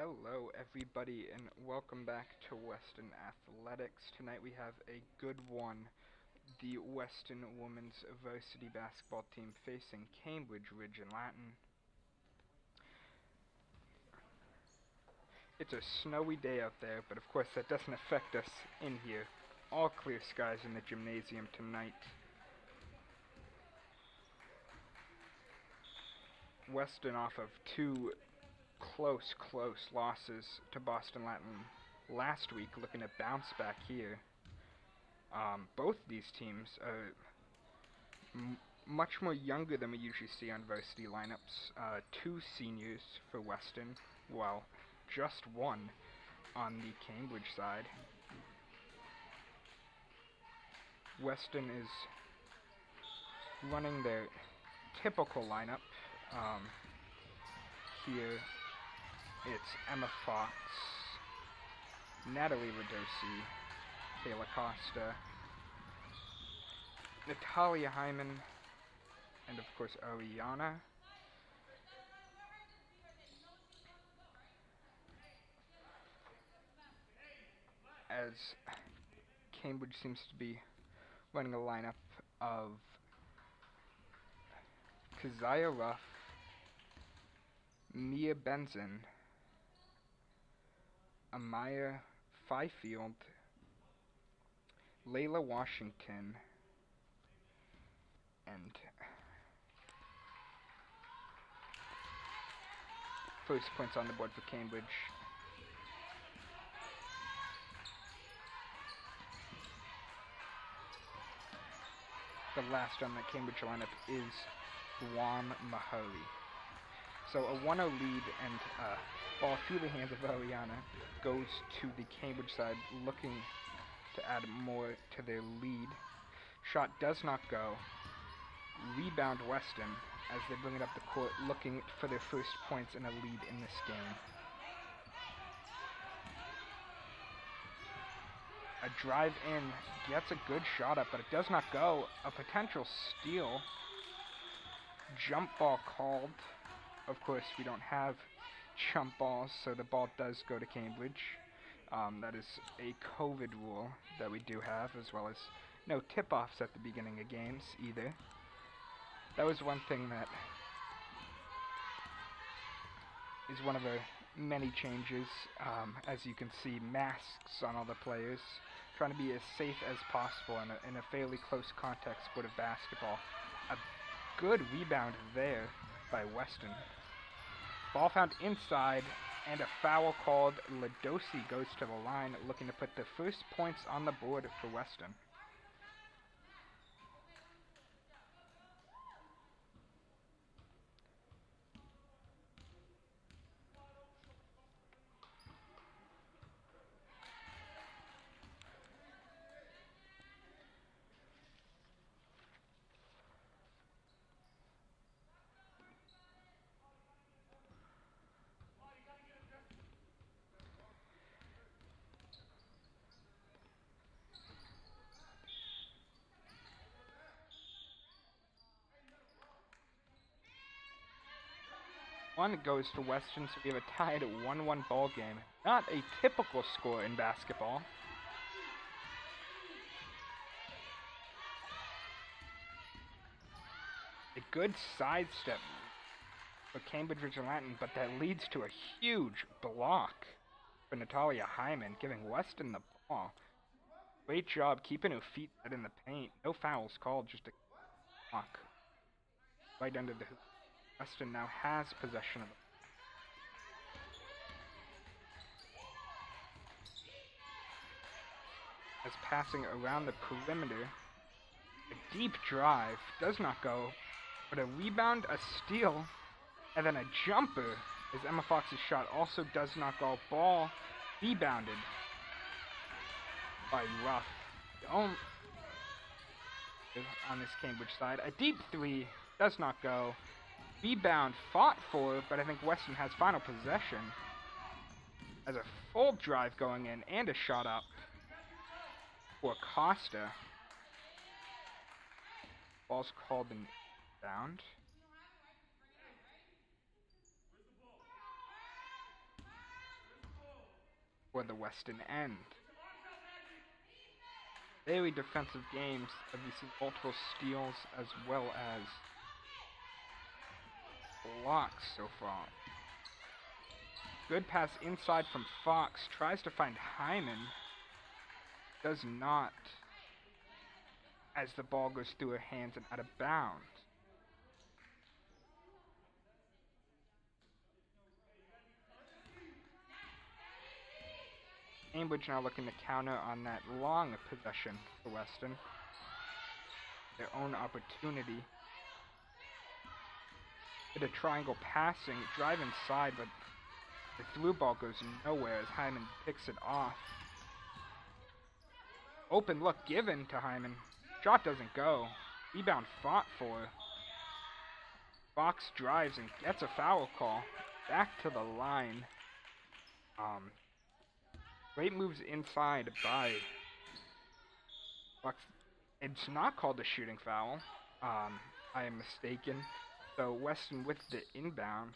Hello everybody and welcome back to Weston Athletics. Tonight we have a good one. The Weston women's varsity basketball team facing Cambridge Ridge and Latin. It's a snowy day out there, but of course that doesn't affect us in here. All clear skies in the gymnasium tonight. Weston off of two close losses to Boston Latin last week, looking to bounce back here. Both these teams are much more younger than we usually see on varsity lineups. Two seniors for Weston, well, just one on the Cambridge side. Weston is running their typical lineup. Here it's Emma Fox, Natalie Radosi, Kayla Costa, Natalia Hyman, and of course Ariana. As Cambridge seems to be running a lineup of Keziah Ruff, Mia Benson, Amaya Fifield, Layla Washington, and first points on the board for Cambridge. The last on the Cambridge lineup is Juan Mahari. So a 1-0 lead, and ball through the hands of Ariana goes to the Cambridge side, looking to add more to their lead. Shot does not go. Rebound Weston as they bring it up the court, looking for their first points and a lead in this game. A drive in, gets a good shot up, but it does not go. A potential steal. Jump ball called. Of course, we don't have jump balls, so the ball does go to Cambridge. That is a COVID rule that we do have, as well as no tip-offs at the beginning of games either. That was one thing that is one of our many changes. As you can see, masks on all the players, trying to be as safe as possible in a fairly close contact sport of basketball. A good rebound there by Weston. Ball found inside, and a foul called. Ladosi goes to the line, looking to put the first points on the board for Weston. One goes to Weston, so we have a tied 1-1 ball game. Not a typical score in basketball. A good sidestep for Cambridge Ridge and Latin, but that leads to a huge block for Natalia Hyman, giving Weston the ball. Great job keeping her feet set in the paint. No fouls called, just a block right under the hoop. Weston now has possession of it. As passing around the perimeter, a deep drive does not go, but a rebound, a steal, and then a jumper as Emma Fox's shot also does not go. Ball rebounded by Ruff. On this Cambridge side, a deep three does not go. Rebound fought for, but I think Weston has final possession as a full drive going in and a shot up for Costa. Ball's called in bound. for the Weston end. Very defensive games, as we see multiple steals as well as blocks so far. Good pass inside from Fox, tries to find Hyman, does not, as the ball goes through her hands and out of bounds. Cambridge now looking to counter on that long possession for Weston. Their own opportunity. Did a triangle passing, drive inside, but the through ball goes nowhere as Hyman picks it off. Open look given to Hyman. Shot doesn't go. Rebound fought for. Fox drives and gets a foul call. Back to the line. Great moves inside by Fox. It's not called a shooting foul. I am mistaken. So Weston with the inbound.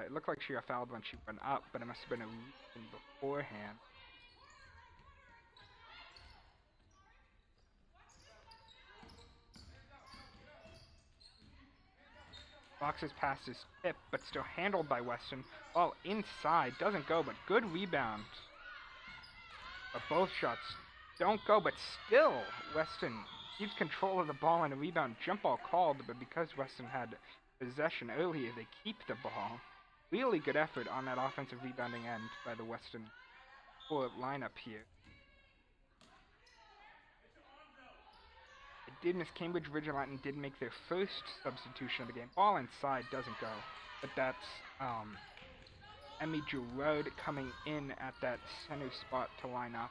It looked like she got fouled when she went up, but it must have been a reason beforehand. Fox's pass is tipped, but still handled by Weston. Ball inside, doesn't go, but good rebound. But both shots don't go, but still Weston keeps control of the ball and a rebound. Jump ball called, but because Weston had possession earlier, they keep the ball. Really good effort on that offensive rebounding end by the Weston full lineup here. It did miss. Cambridge Ridge and Latin did make their first substitution of the game. Ball inside doesn't go, but that's Emmy Giroud coming in at that center spot to line up.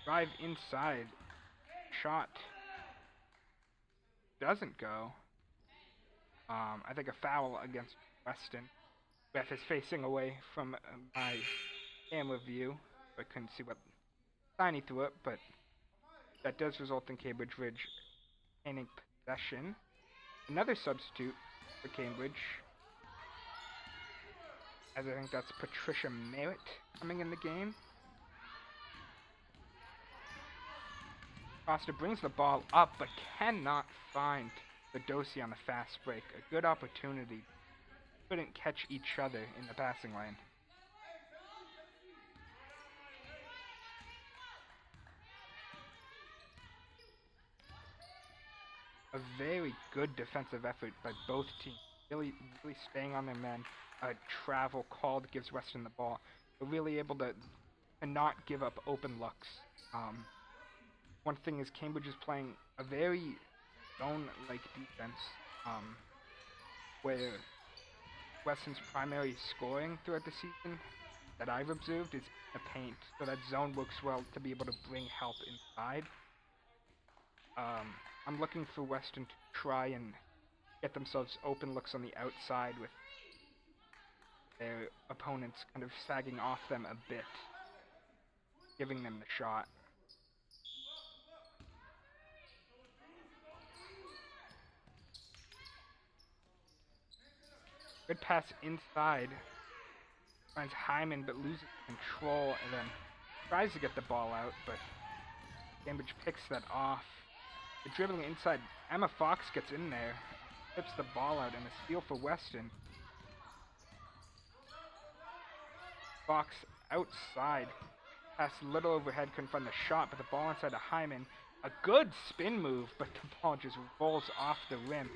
Drive inside. Shot doesn't go. I think a foul against Weston. Beth is facing away from my camera view. I couldn't see what sign he threw it, but that does result in Cambridge Ridge gaining possession. Another substitute for Cambridge, as I think that's Patricia Merritt coming in the game. Costa brings the ball up, but cannot find Bedosi on the fast break. A good opportunity. Couldn't catch each other in the passing lane. A very good defensive effort by both teams. Really staying on their men. A travel called gives Weston the ball. But really able to not give up open looks. One thing is Cambridge is playing a very zone-like defense, where Weston's primary scoring throughout the season that I've observed is in the paint, so that zone works well to be able to bring help inside. I'm looking for Weston to try and get themselves open looks on the outside with their opponents kind of sagging off them a bit, giving them the shot. Good pass inside. Finds Hyman, but loses control, and then tries to get the ball out, but Cambridge picks that off. The dribbling inside, Emma Fox gets in there, tips the ball out, and a steal for Weston. Fox outside. Pass a little overhead, couldn't find the shot, but the ball inside to Hyman. A good spin move, but the ball just rolls off the rim.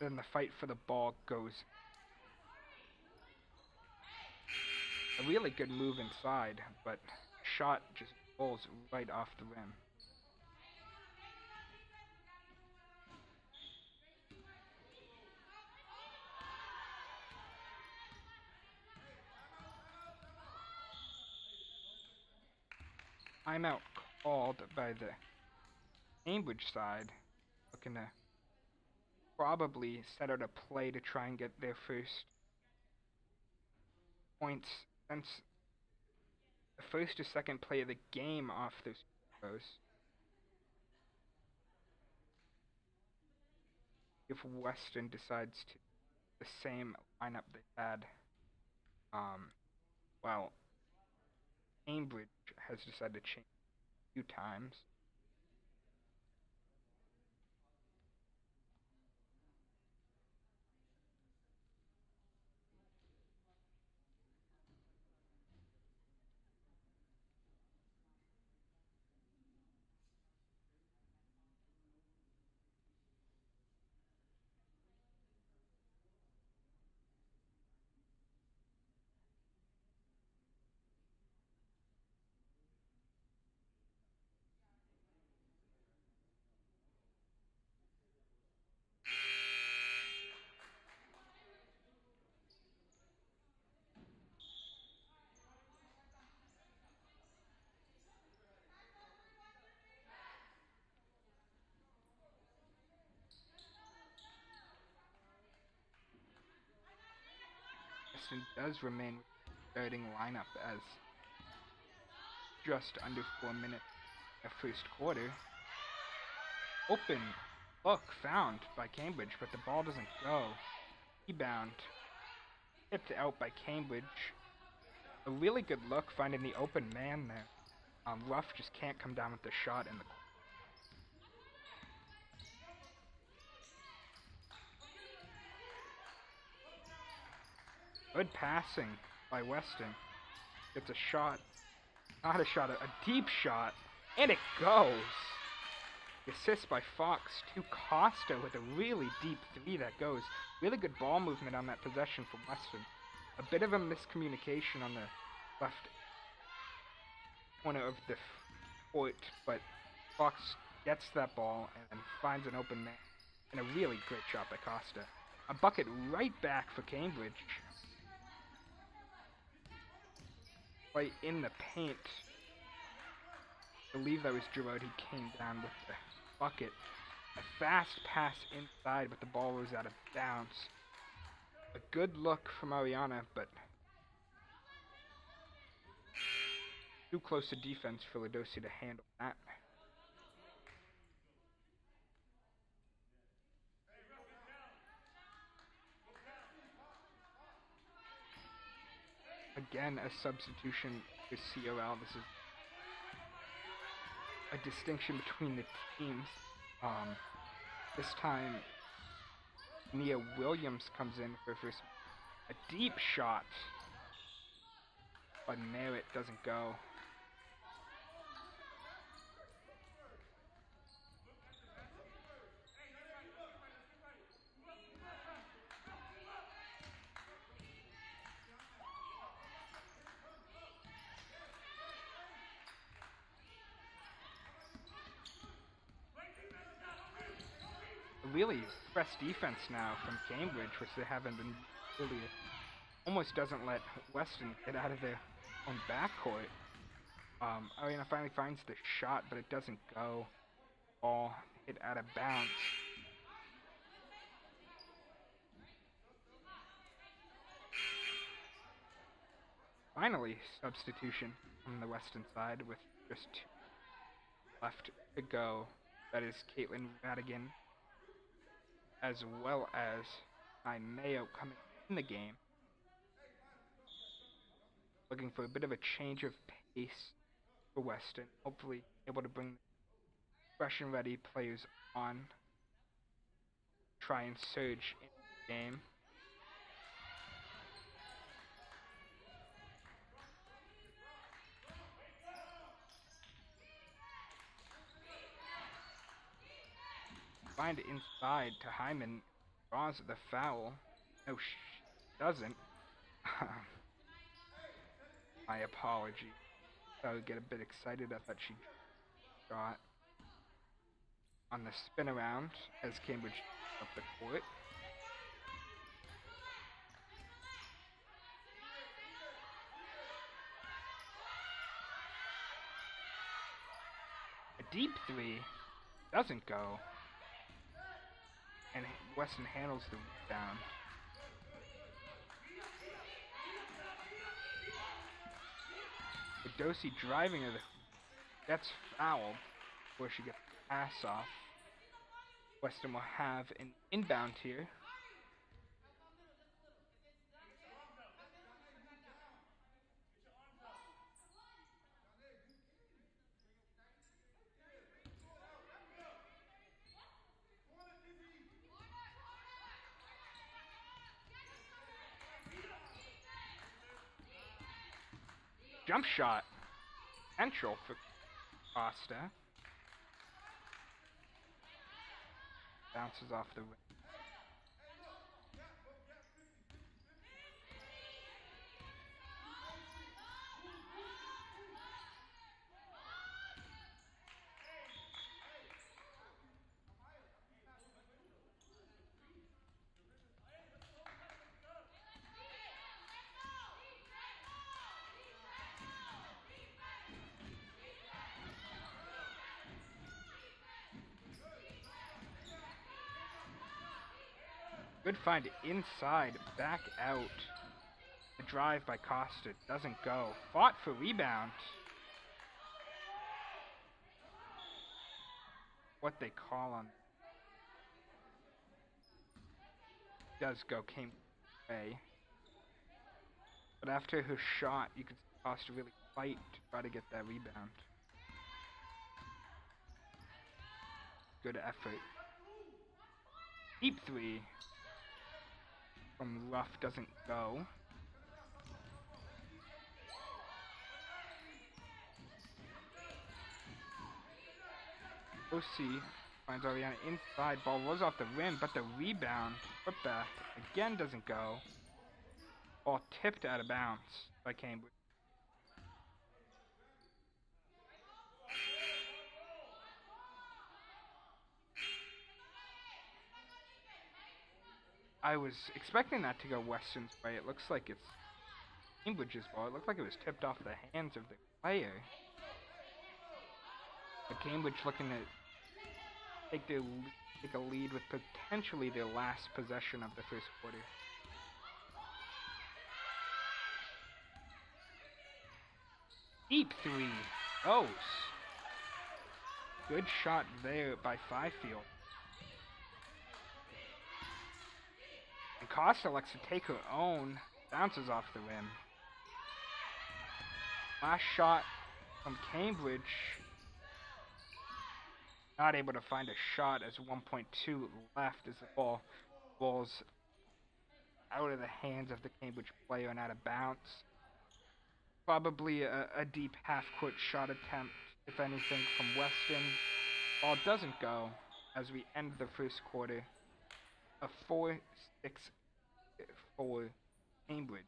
Then the fight for the ball goes. A really good move inside, but shot just rolls right off the rim. Timeout called by the Cambridge side, looking to probably set out a play to try and get their first points since the first or second play of the game off those throws. if Weston decides to the same lineup they had. Well, Cambridge has decided to change a few times. Weston does remain with the starting lineup as just under 4 minutes of first quarter. Open look found by Cambridge, but the ball doesn't go. Rebound tipped out by Cambridge. A really good look finding the open man there. Ruff just can't come down with the shot in the good passing by Weston. Gets a shot. Not a shot, a deep shot. And it goes. The assist by Fox to Costa with a really deep three that goes. Really good ball movement on that possession from Weston. A bit of a miscommunication on the left corner of the court, but Fox gets that ball and finds an open man. And a really great shot by Costa. A bucket right back for Cambridge. Right in the paint. I believe that was Giroud. He came down with the bucket. A fast pass inside, but the ball was out of bounds. A good look from Ariana, but too close to defense for Ladosi to handle that. Again, a substitution for COL. This is a distinction between the teams. This time, Nia Williams comes in for first. A deep shot, but Merritt doesn't go. Really press defense now from Cambridge, which they haven't been really. Almost doesn't let Weston get out of their own backcourt. Ariana finally finds the shot, but it doesn't go. Ball hit out of bounds. Finally, substitution on the Weston side with just 2 left to go. That is Caitlin Radigan, as well as Mayo coming in the game. Looking for a bit of a change of pace for Weston. Hopefully able to bring fresh and ready players on. Try and surge in the game. Find it inside to Hyman. Draws the foul. No, she doesn't. My apology. I would get a bit excited. I thought she got on the spin around as Cambridge up the court. A deep three doesn't go. And Weston handles the rebound. Dosi driving her, gets fouled before she gets the pass off. Weston will have an inbound here. Jump shot. Potential for Costa. Bounces off the rim. Good find inside, back out. The drive by Costa doesn't go. Fought for rebound. What they call on. Does go, came away. But after her shot, you could see Costa really fight to try to get that rebound. Good effort. Deep three from Ruff doesn't go. OC finds Ariana inside. Ball was off the rim, but the rebound, put back, again doesn't go. Ball tipped out of bounds by Cambridge. I was expecting that to go Weston's way. It looks like it's Cambridge's ball. It looked like it was tipped off the hands of the player. But Cambridge looking to take a lead with potentially their last possession of the first quarter. Deep three goes. Good shot there by Fifield. And Costa elects to take her own. Bounces off the rim. Last shot from Cambridge. Not able to find a shot as 1.2 left as the ball rolls out of the hands of the Cambridge player and out of bounds. Probably a deep half-court shot attempt, if anything, from Weston. Ball doesn't go as we end the first quarter. A 4-6 for Cambridge.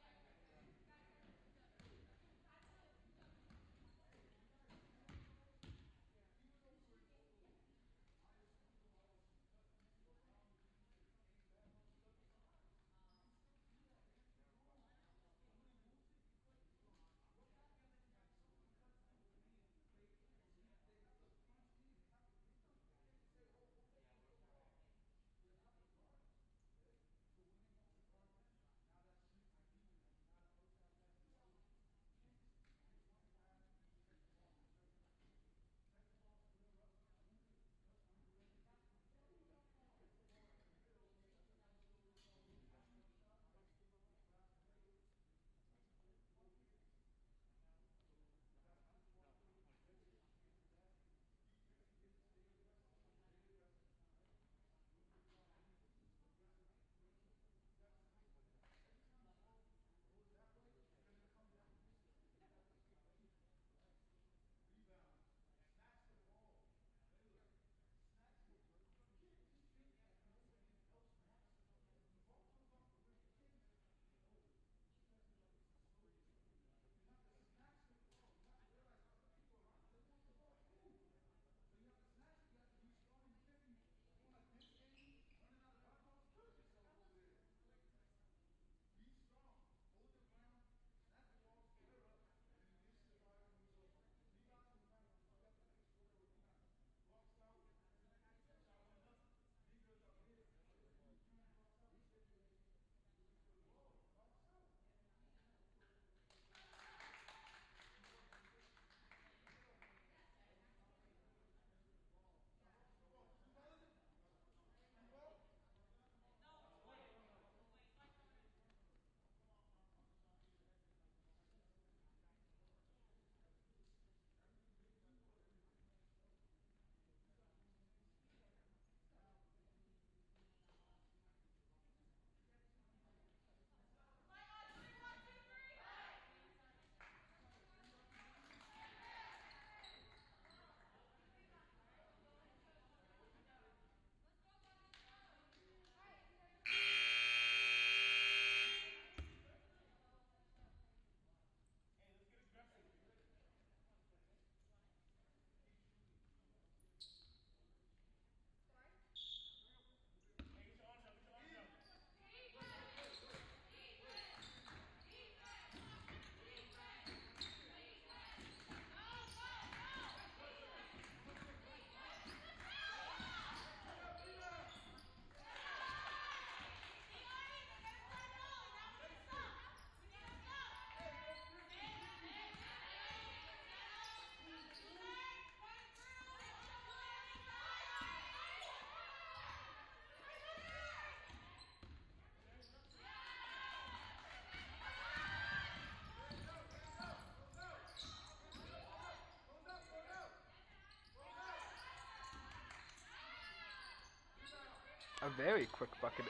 a very quick bucket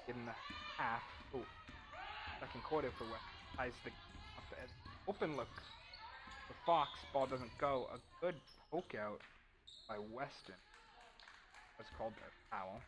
in the half. Oh, second quarter for West. Ties the up the edge. Open look. The Fox ball doesn't go. A good poke out by Weston. That's called a foul.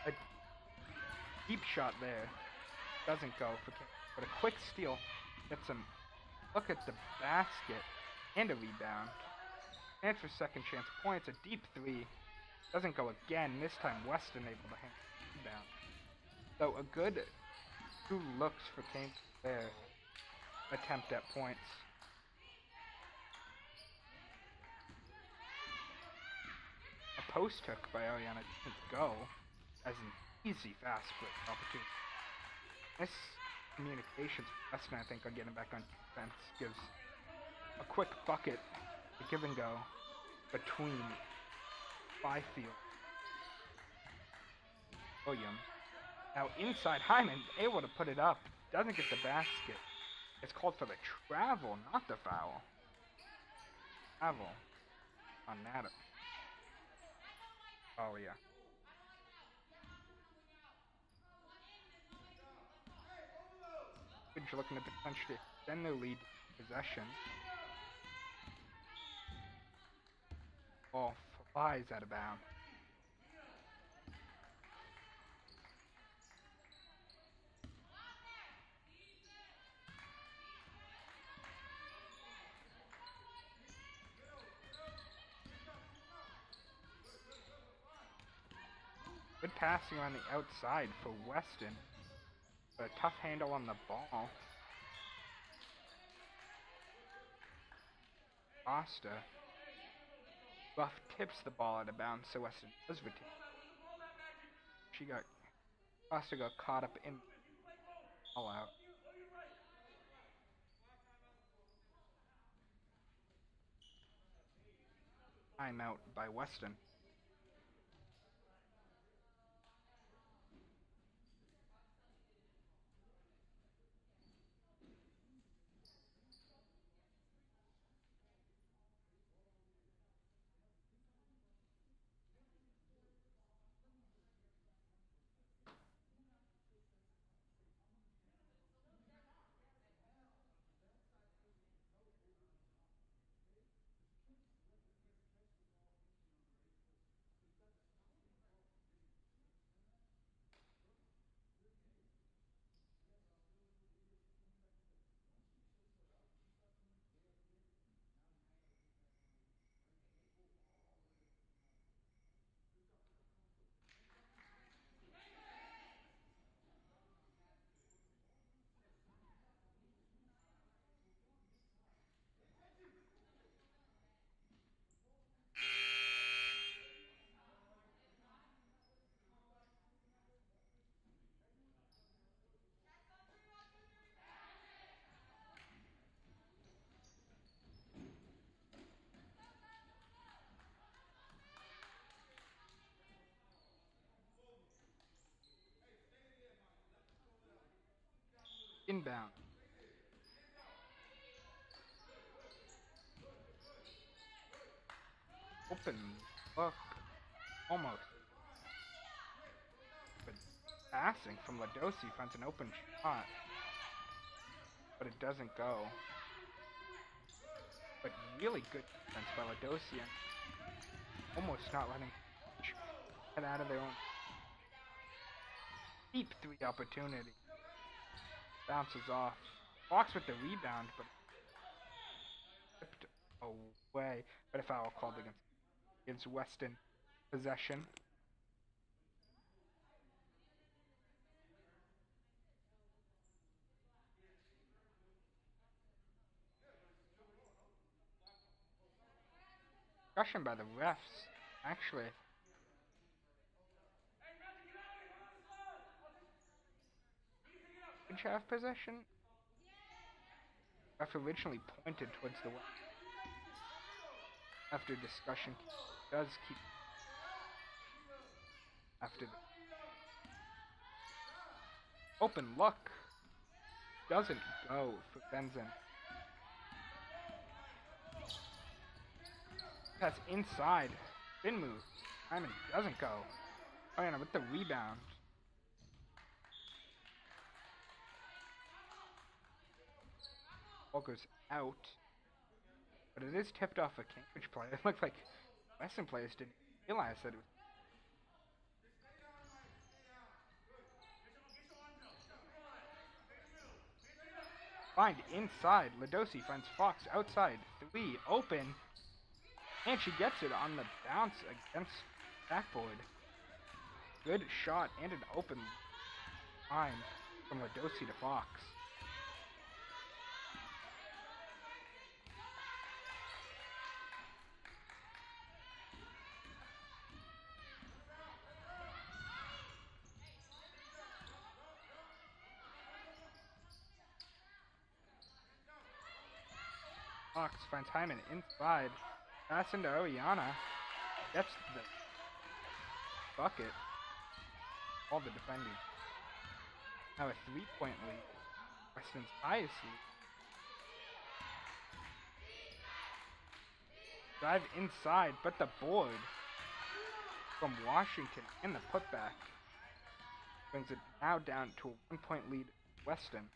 A deep shot there. Doesn't go for King. But a quick steal gets him. Look at the basket and a rebound. And for second chance points, a deep three. Doesn't go again. This time Weston able to hang the rebound. So a good 2 looks for King there. Attempt at points. A post hook by Ariana didn't go as an easy fast break opportunity. This communications for Weston, I think, on getting back on defense gives a quick bucket, a give and go between Byfield Williams. Now inside Hyman, able to put it up, doesn't get the basket. It's called for the travel, not the foul. Travel on Adam. Oh yeah. Rindge looking to potentially extend their lead possession. Ball flies out of bounds. Good passing on the outside for Weston. But a tough handle on the ball. Costa. Buff tips the ball out of bounds, so Weston does retain. Costa got caught up in all out. Timeout by Weston. Inbound. Open look. Almost. But passing from Ladosi finds an open shot. But it doesn't go. But really good defense by Ladosi. Almost not letting get out of their own. Deep 3 opportunity. Bounces off. Fox with the rebound, but tipped away. But a foul called against Weston. Possession. Discussion by the refs. Actually, Rindge have possession? Ref originally pointed towards the west. After discussion, does keep after the open look. Doesn't go for Benzin. Pass inside. Spin move. Simon doesn't go. Oriana with the rebound. Ball goes out. But it is tipped off a Cambridge player. It looks like Weston players didn't realize that it was. Find inside. Ladosi finds Fox outside. 3 open. And she gets it on the bounce against backboard. Good shot and an open line from Ladosi to Fox. Fox finds Hyman inside. Pass into Oriana. Gets the bucket. All the defending. Now a 3-point lead. Weston's highest lead. Drive inside, but the board from Washington and the putback brings it now down to a 1-point lead. Weston.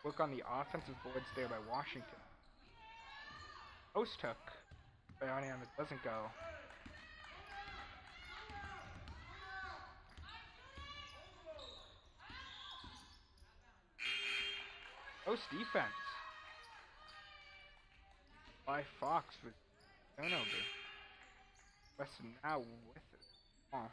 Work on the offensive boards there by Washington. Post hook by Oriana doesn't go. Post defense by Fox with turnover. Weston now with it. Oh.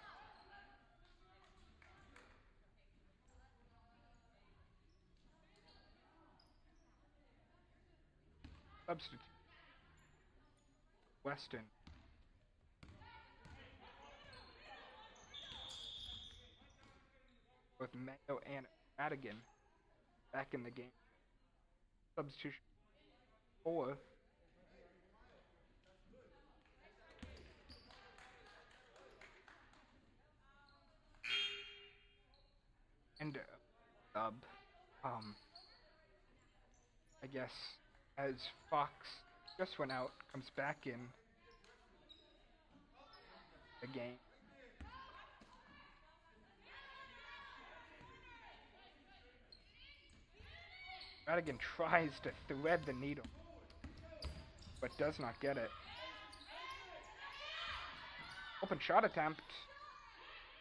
Substitute. Weston. With Mayo and Madigan back in the game. Substitution 4. And sub. I guess as Fox just went out, comes back in the game. Madigan tries to thread the needle, but does not get it. Open shot attempt.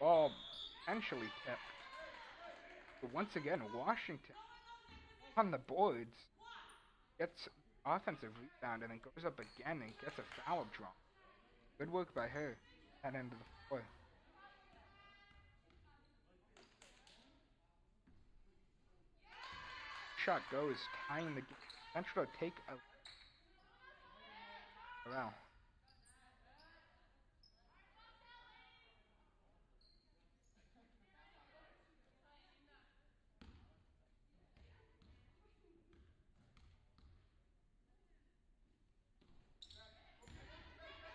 Ball potentially tipped. But once again, Washington on the boards gets offensive rebound and then goes up again and gets a foul draw. Good work by her at end of the floor. Shot goes, tying the game. Central to take a wow.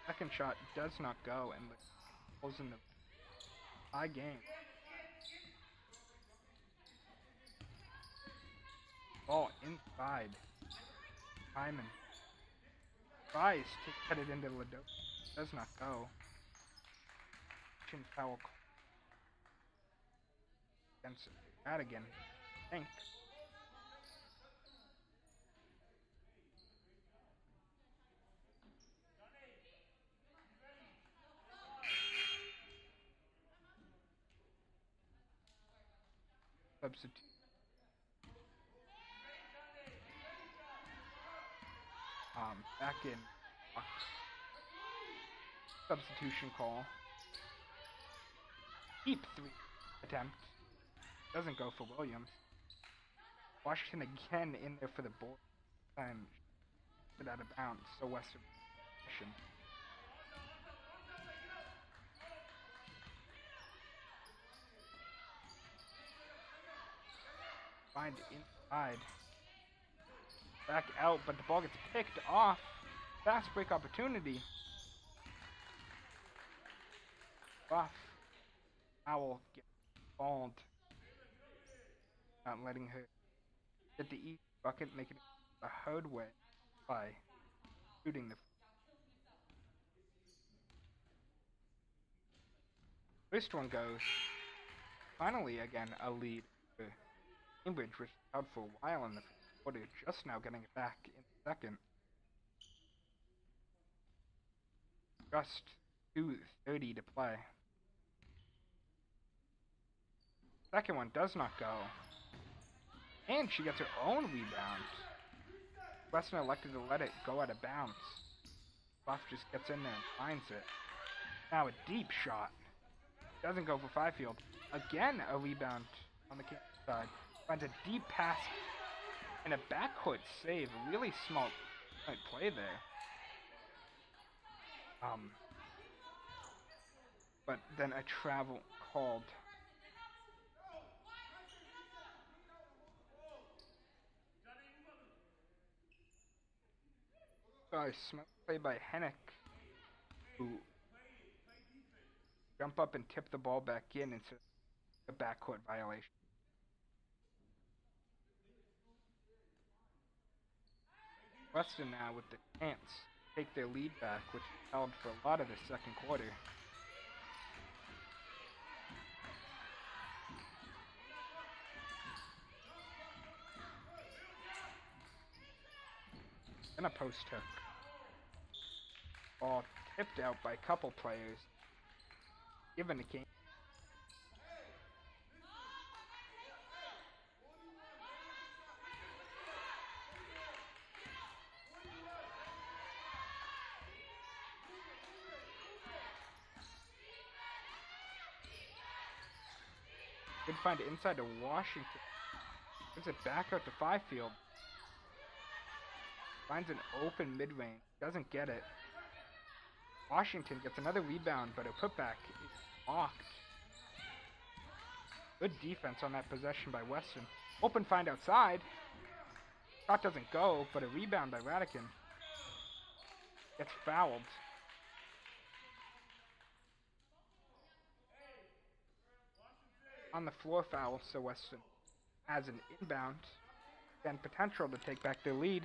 Second shot does not go, and the pulls in the high game. Ball inside. Hyman tries to cut it into Lado. Does not go. Chin foul against Madigan. Think. Substitute. Back in Fox. Substitution call. Deep 3 attempt. Doesn't go for Williams. Washington again in there for the ball. And it out of bounds. So Western possession. find inside. Back out, but the ball gets picked off. Fast break opportunity. Buff. Foul gets balled. Not letting her get the easy bucket, making it a hard way by shooting the first one goes. Finally, again, a lead for Cambridge, which was out for a while in the first quarter, just now getting it back in the second. Just 2:30 to play. Second one does not go. And she gets her own rebound. Weston elected to let it go out of bounds. Buff just gets in there and finds it. Now a deep shot. Doesn't go for Fifield. Again, a rebound on the Cambridge side. Finds a deep pass and a backcourt save. Really smart play there. But then a travel called. Smart play by Hennick, who jump up and tip the ball back in instead of a backcourt violation. Weston now with the chance to take their lead back, which held for a lot of the second quarter. And a post hook. Ball tipped out by a couple players. Given the game. Good find it inside to Washington. Gives it back out to Fifield. Finds an open mid-range. Doesn't get it. Washington gets another rebound, but a putback is blocked. Good defense on that possession by Weston. Open find outside. Shot doesn't go, but a rebound by Radican. Gets fouled. On the floor foul, so Weston has an inbound and potential to take back their lead.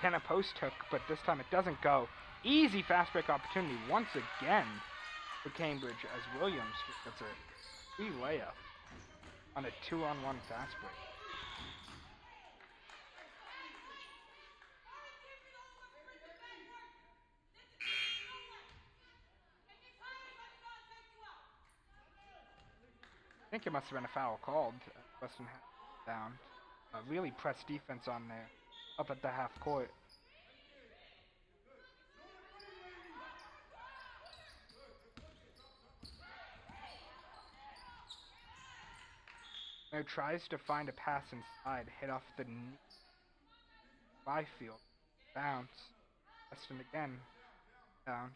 Again a post hook, but this time it doesn't go. Easy fast break opportunity once again for Cambridge as Williams just gets a free layup on a 2-on-1 fast break. I think it must have been a foul called. Weston down. Really pressed defense on there, up at the half court. Now tries to find a pass inside, hit off the knee. Fifield. Bounce. Weston again. Down.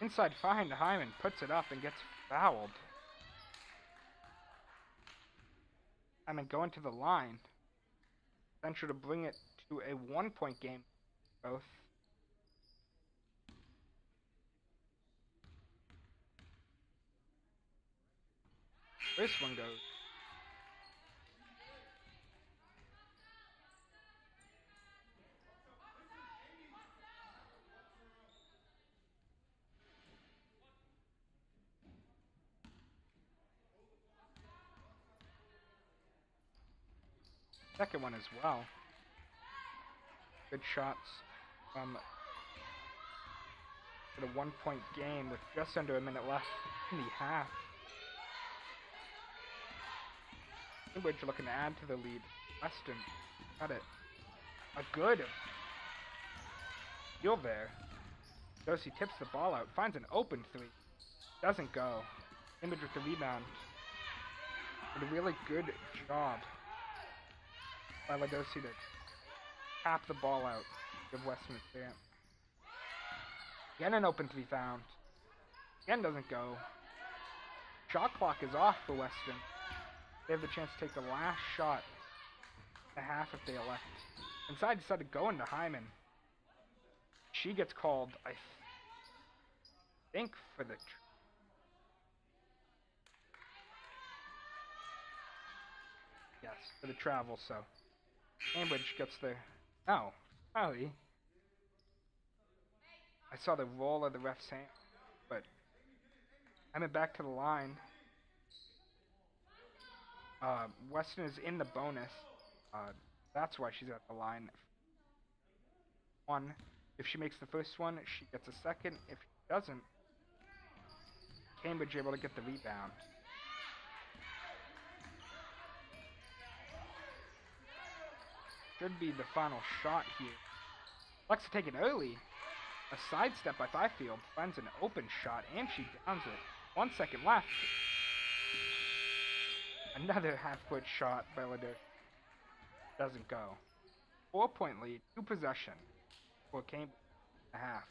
Inside find Hyman puts it up and gets fouled. Hyman going to the line. Potential to bring it to a 1-point game. Both. First one goes. Second one as well. Good shots from a 1-point game with just under a minute left in the half. Cambridge looking to add to the lead. Weston got it. A good deal there. Josie tips the ball out, finds an open three. Doesn't go. Cambridge with the rebound. Did a really good job by Ladosi to tap the ball out. Give Weston a chance. Again an open three found. Again doesn't go. Shot clock is off for Weston. They have the chance to take the last shot. The half if they elect. Inside decided to go into Hyman. She gets called, I think, for the... Yes, for the travel, so... Cambridge gets the... Oh, sorry. I saw the roll of the ref's hand, but... I went back to the line. Weston is in the bonus. That's why she's at the line. One. If she makes the first one, she gets a second. If she doesn't, Cambridge able to get the rebound. Should be the final shot here. Alexa take it early. A sidestep by Byfield. Finds an open shot, and she downs it. 1 second left. Another half-court shot by Ladosi. Doesn't go. 4-point lead, 2 possession for Cambridge. A half.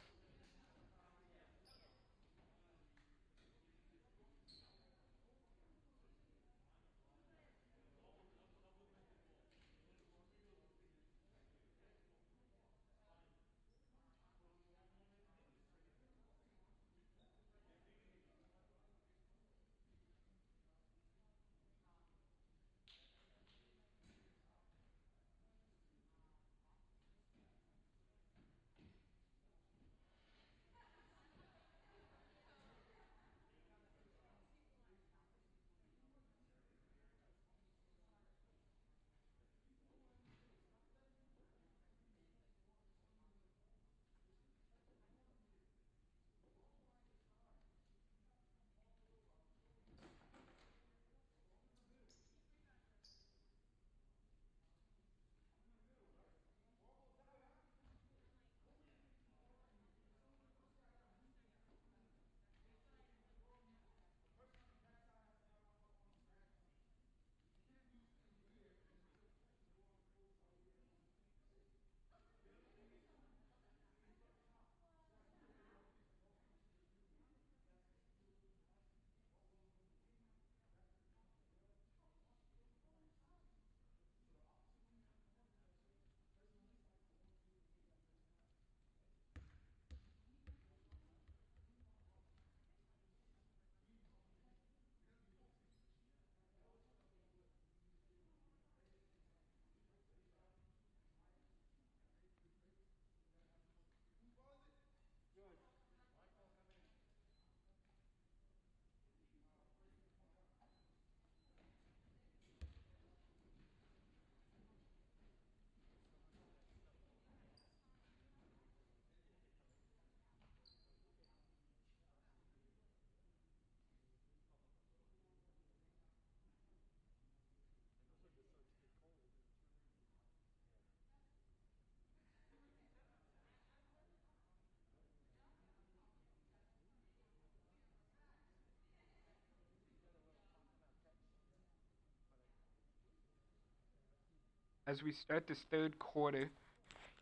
As we start this third quarter,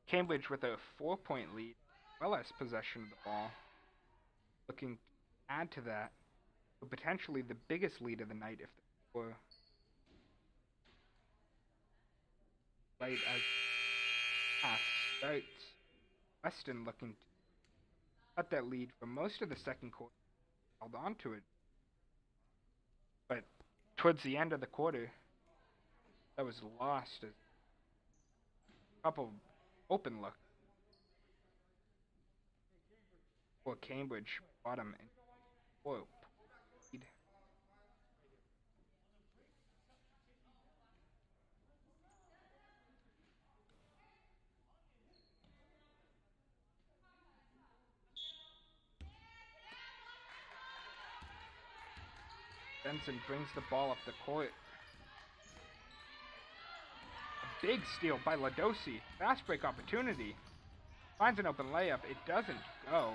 Cambridge with a 4-point lead, well as possession of the ball. Looking to add to that, but potentially the biggest lead of the night if the score right as half starts. Weston looking to cut that lead for most of the second quarter, held on to it. But towards the end of the quarter, that was lost as a couple open looks for Cambridge bottom and whoa. Lead. Benson brings the ball up the court. A big steal by Ladosi. Fast break opportunity. Finds an open layup. It doesn't go.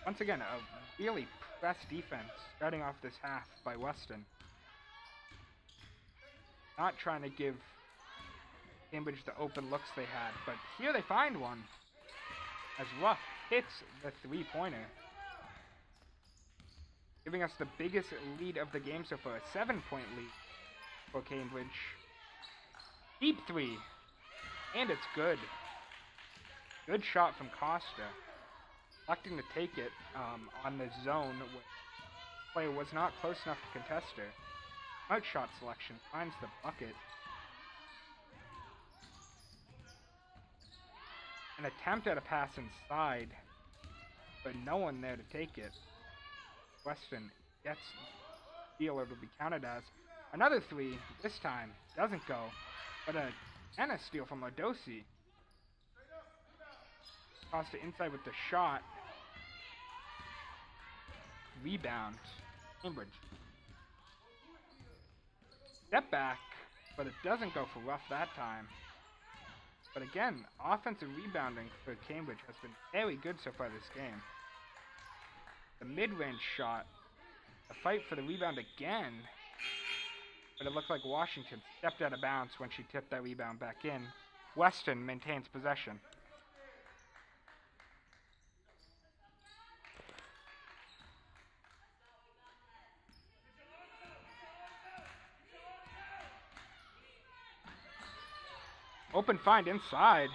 Once again, a really press defense starting off this half by Weston. Not trying to give Cambridge the open looks they had, but here they find one. As Ruff hits the three-pointer, giving us the biggest lead of the game so far, a 7-point lead for Cambridge. Deep three, and it's good. Good shot from Costa, electing to take it on the zone. The player was not close enough to contest her. Outshot selection finds the bucket. An attempt at a pass inside, but no one there to take it. Weston gets the steal, it'll be counted as another three. This time doesn't go, but a steal from Ladosi. Costa inside with the shot. Rebound. Cambridge. Step back, but it doesn't go for Ruff that time. But again, offensive rebounding for Cambridge has been very good so far this game. The mid-range shot, a fight for the rebound again, but it looked like Washington stepped out of bounds when she tipped that rebound back in. Weston maintains possession. Open find inside.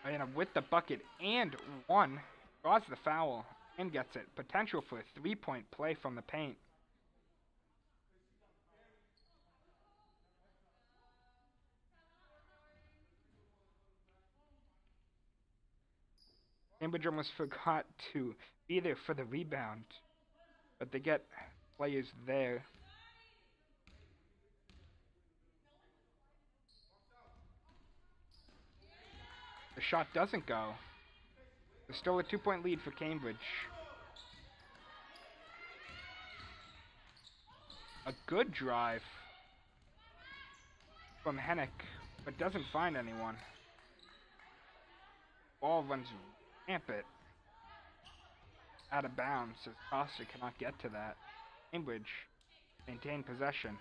And with the bucket and one, draws the foul and gets it. Potential for a three-point play from the paint. Cambridge almost forgot to be there for the rebound, but they get players there. The shot doesn't go. There's still a 2-point lead for Cambridge. A good drive from Hennick, but doesn't find anyone. Ball runs rampant out of bounds, as Costa cannot get to that. Cambridge maintain possession.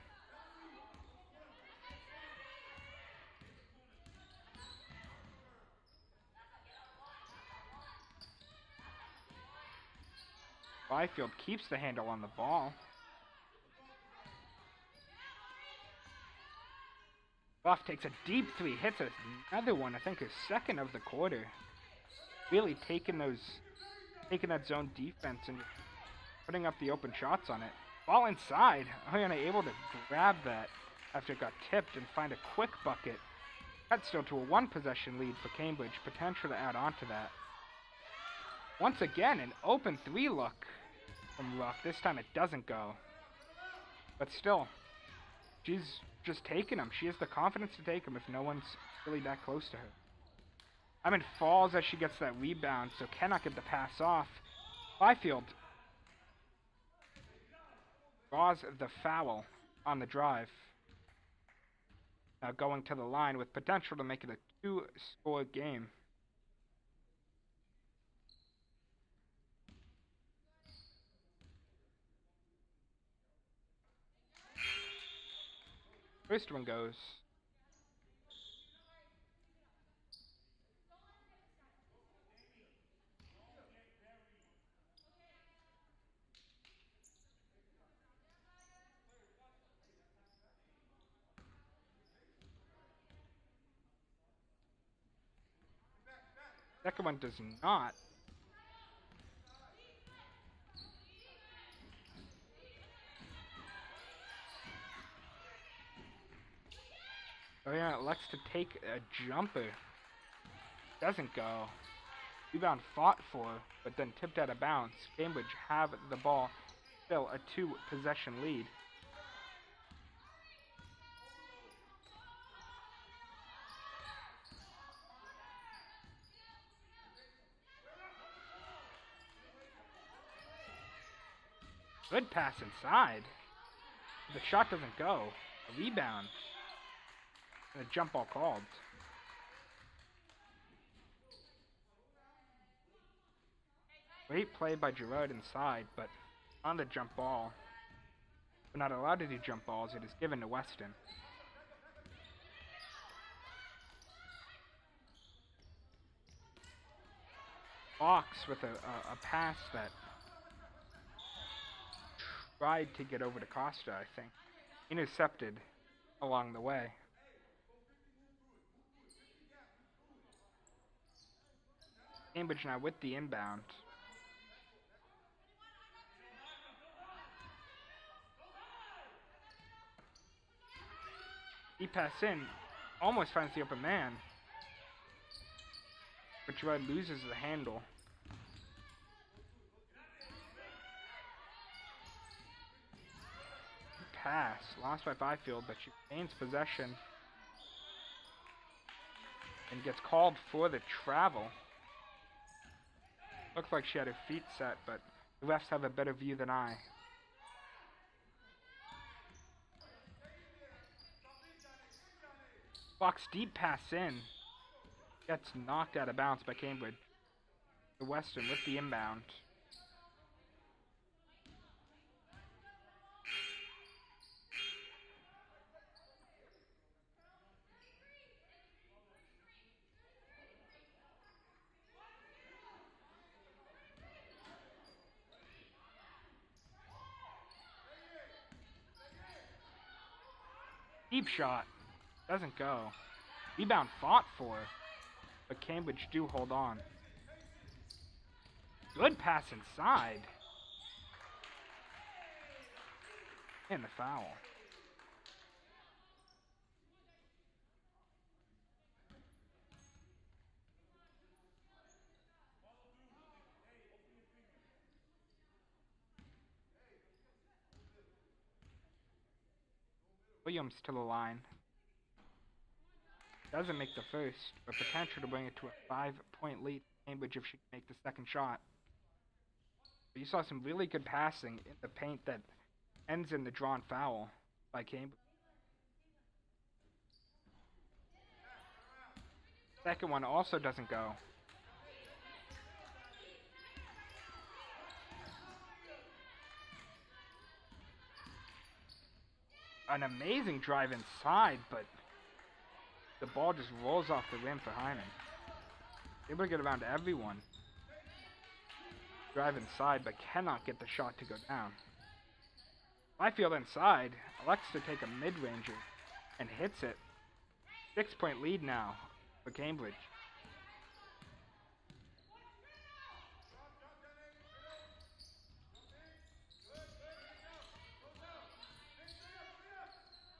Byfield keeps the handle on the ball. Ruff takes a deep three, hits another one, I think his second of the quarter. Really taking that zone defense and putting up the open shots on it. Ball inside. Oyana able to grab that after it got tipped and find a quick bucket. That's still to a one-possession lead for Cambridge. Potential to add on to that. Once again, an open three look from Ruff. This time it doesn't go. But still, she's just taking them. She has the confidence to take them if no one's really that close to her. Falls as she gets that rebound, so cannot get the pass off. Byfield draws the foul on the drive. Now going to the line with potential to make it a 2-score game. First one goes. Second one does not. Oh yeah, elects to take a jumper. Doesn't go. Rebound fought for, but then tipped out of bounds. Cambridge have the ball. Still a 2-possession lead. Good pass inside. The shot doesn't go. A rebound. And a jump ball called. Great play by Gerard inside, but on the jump ball. We're not allowed to do jump balls. It is given to Weston. Fox with a pass that tried to get over to Costa, I think. Intercepted along the way. Cambridge now with the inbound. He pass in, almost finds the open man. But Gerard loses the handle. Pass, lost by Byfield, but she gains possession. And gets called for the travel. Looks like she had her feet set, but the refs have a better view than I. Fox deep pass in. Gets knocked out of bounds by Cambridge. The Weston with the inbound. Deep shot. Doesn't go. Rebound fought for, but Cambridge do hold on. Good pass inside. And the foul. Williams to the line. Doesn't make the first, but potential to bring it to a 5-point lead for Cambridge if she can make the second shot. But you saw some really good passing in the paint that ends in the drawn foul by Cambridge. Second one also doesn't go. An amazing drive inside, but the ball just rolls off the rim for Hyman. Able to get around everyone. Drive inside, but cannot get the shot to go down. Byfield inside, elects to take a mid-ranger and hits it. 6-point lead now for Cambridge.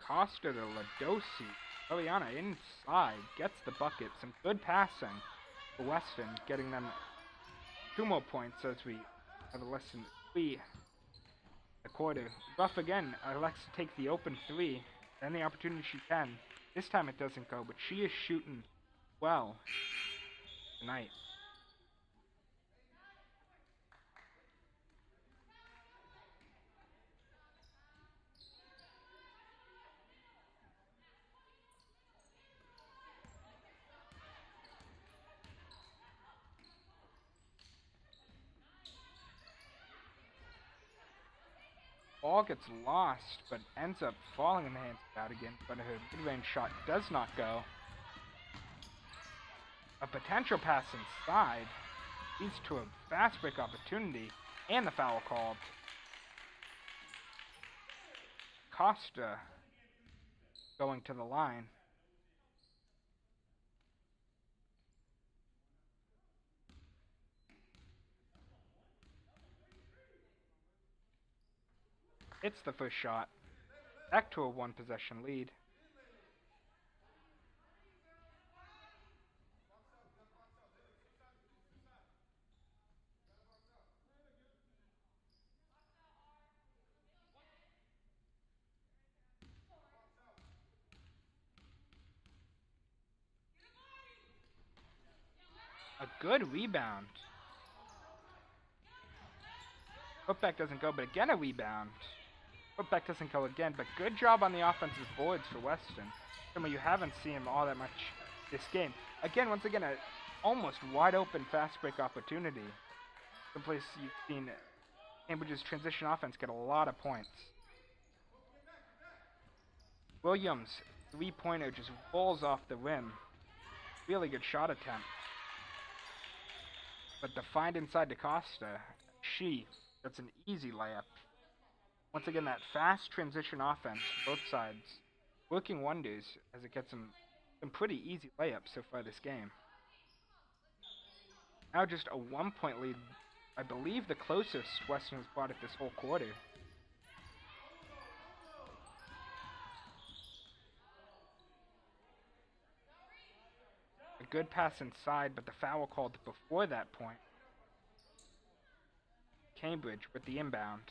Costa to Ladosi. Eliana inside, gets the bucket. Some good passing for Weston, getting them 2 more points as we have a less than 3 a quarter. Buff again elects to take the open 3, and the opportunity she can. This time it doesn't go, but she is shooting well tonight. Ball gets lost, but ends up falling in the hands of Madigan, but her mid-range shot does not go. A potential pass inside leads to a fast break opportunity, and the foul called. Costa going to the line. It's the first shot. Back to a 1-possession lead. A good rebound. Putback doesn't go, but again a rebound. Putback doesn't go again, but good job on the offensive boards for Weston. You haven't seen him all that much this game. Again, once again, a almost wide open fast break opportunity. someplace you've seen Cambridge's transition offense get a lot of points. Williams, three-pointer, just rolls off the rim. Really good shot attempt. But defined inside to Costa. That's an easy layup. Once again, that fast transition offense, both sides, working wonders as it gets some pretty easy layups so far this game. Now just a 1-point lead. I believe the closest Weston has brought it this whole quarter. A good pass inside, but the foul called before that point. Cambridge with the inbound.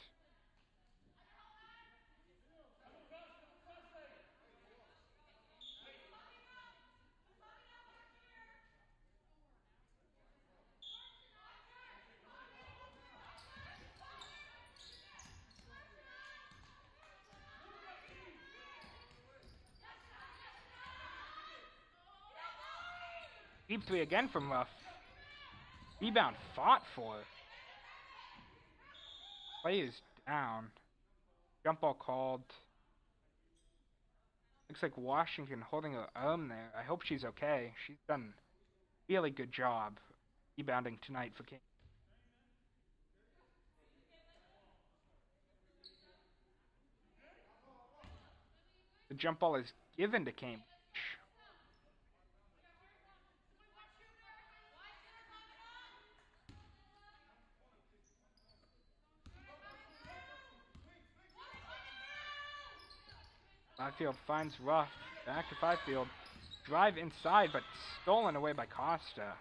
Deep three again from Ruff. Rebound fought for. Play is down. Jump ball called. Looks like Washington holding her arm there. I hope she's okay. She's done a really good job rebounding tonight for King. The jump ball is given to Cambridge. Fifield finds Ruff. Back to Fifield. Drive inside, but stolen away by Costa.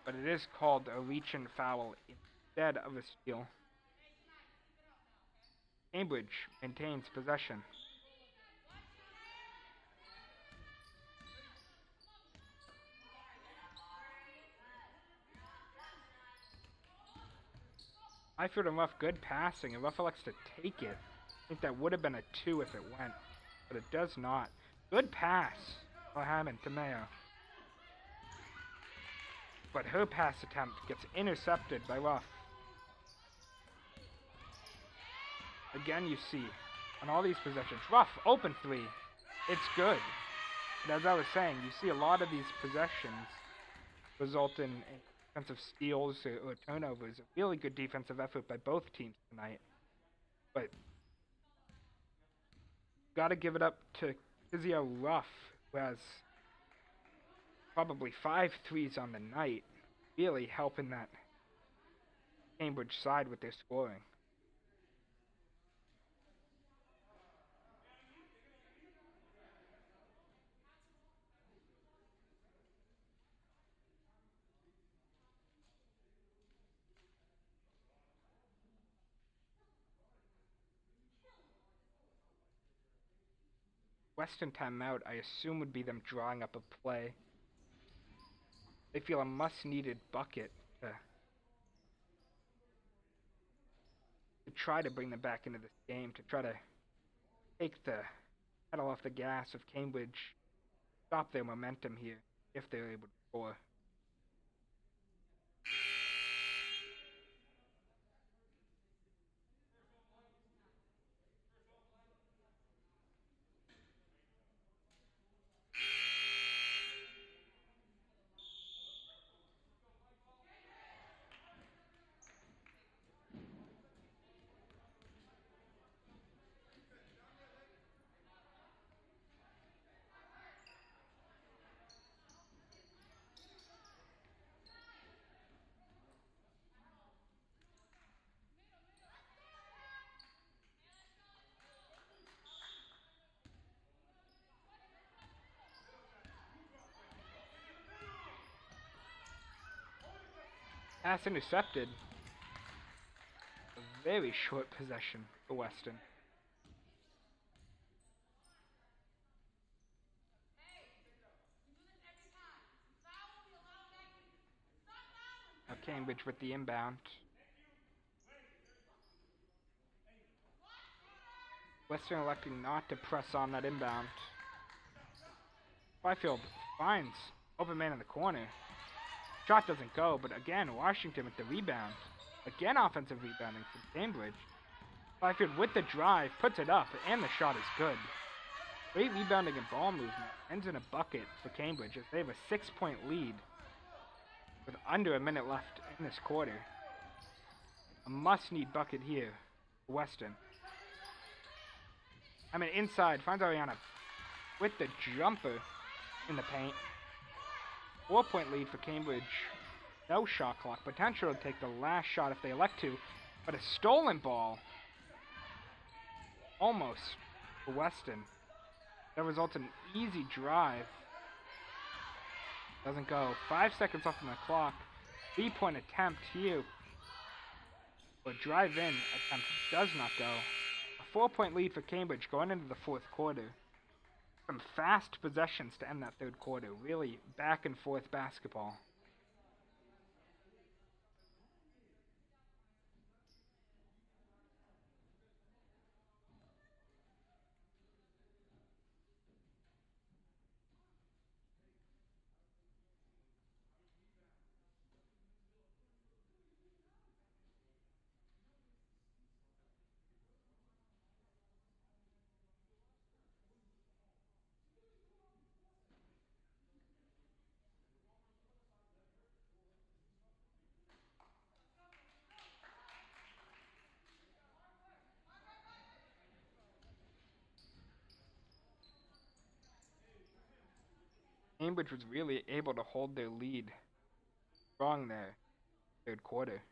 But it is called a reach-in foul instead of a steal. Cambridge maintains possession. Fifield and Ruff, good passing, and Ruff elects to take it. I think that would have been a 2 if it went, but it does not. Good pass by Hammond to Mayo. But her pass attempt gets intercepted by Ruff. Again, you see, on all these possessions, Ruff, open three. It's good. And as I was saying, you see a lot of these possessions result in defensive steals or turnovers. A really good defensive effort by both teams tonight. But gotta give it up to Kizio Ruff, who has probably 5 threes on the night, really helping that Cambridge side with their scoring. Weston timeout, I assume, would be them drawing up a play. They feel a must-needed bucket to try to bring them back into this game, to try to take the pedal off the gas of Cambridge, stop their momentum here, if they're able to score. Pass intercepted. A very short possession for Weston. Now Cambridge with the inbound. Western electing not to press on that inbound. Fifield finds open man in the corner. Shot doesn't go, but again, Washington with the rebound. Again, offensive rebounding from Cambridge. Byfield with the drive, puts it up, and the shot is good. Great rebounding and ball movement. Ends in a bucket for Cambridge as they have a 6-point lead with under a minute left in this quarter. A must-need bucket here for Weston. Inside, finds Ariana with the jumper in the paint. 4-point lead for Cambridge. No shot clock. Potential to take the last shot if they elect to, but a stolen ball. Almost for Weston. That results in an easy drive. Doesn't go. 5 seconds left on the clock. 3-point attempt here. But drive-in attempt does not go. A 4-point lead for Cambridge going into the fourth quarter. Some fast possessions to end that third quarter. Really back and forth basketball. Cambridge was really able to hold their lead strong there, third quarter.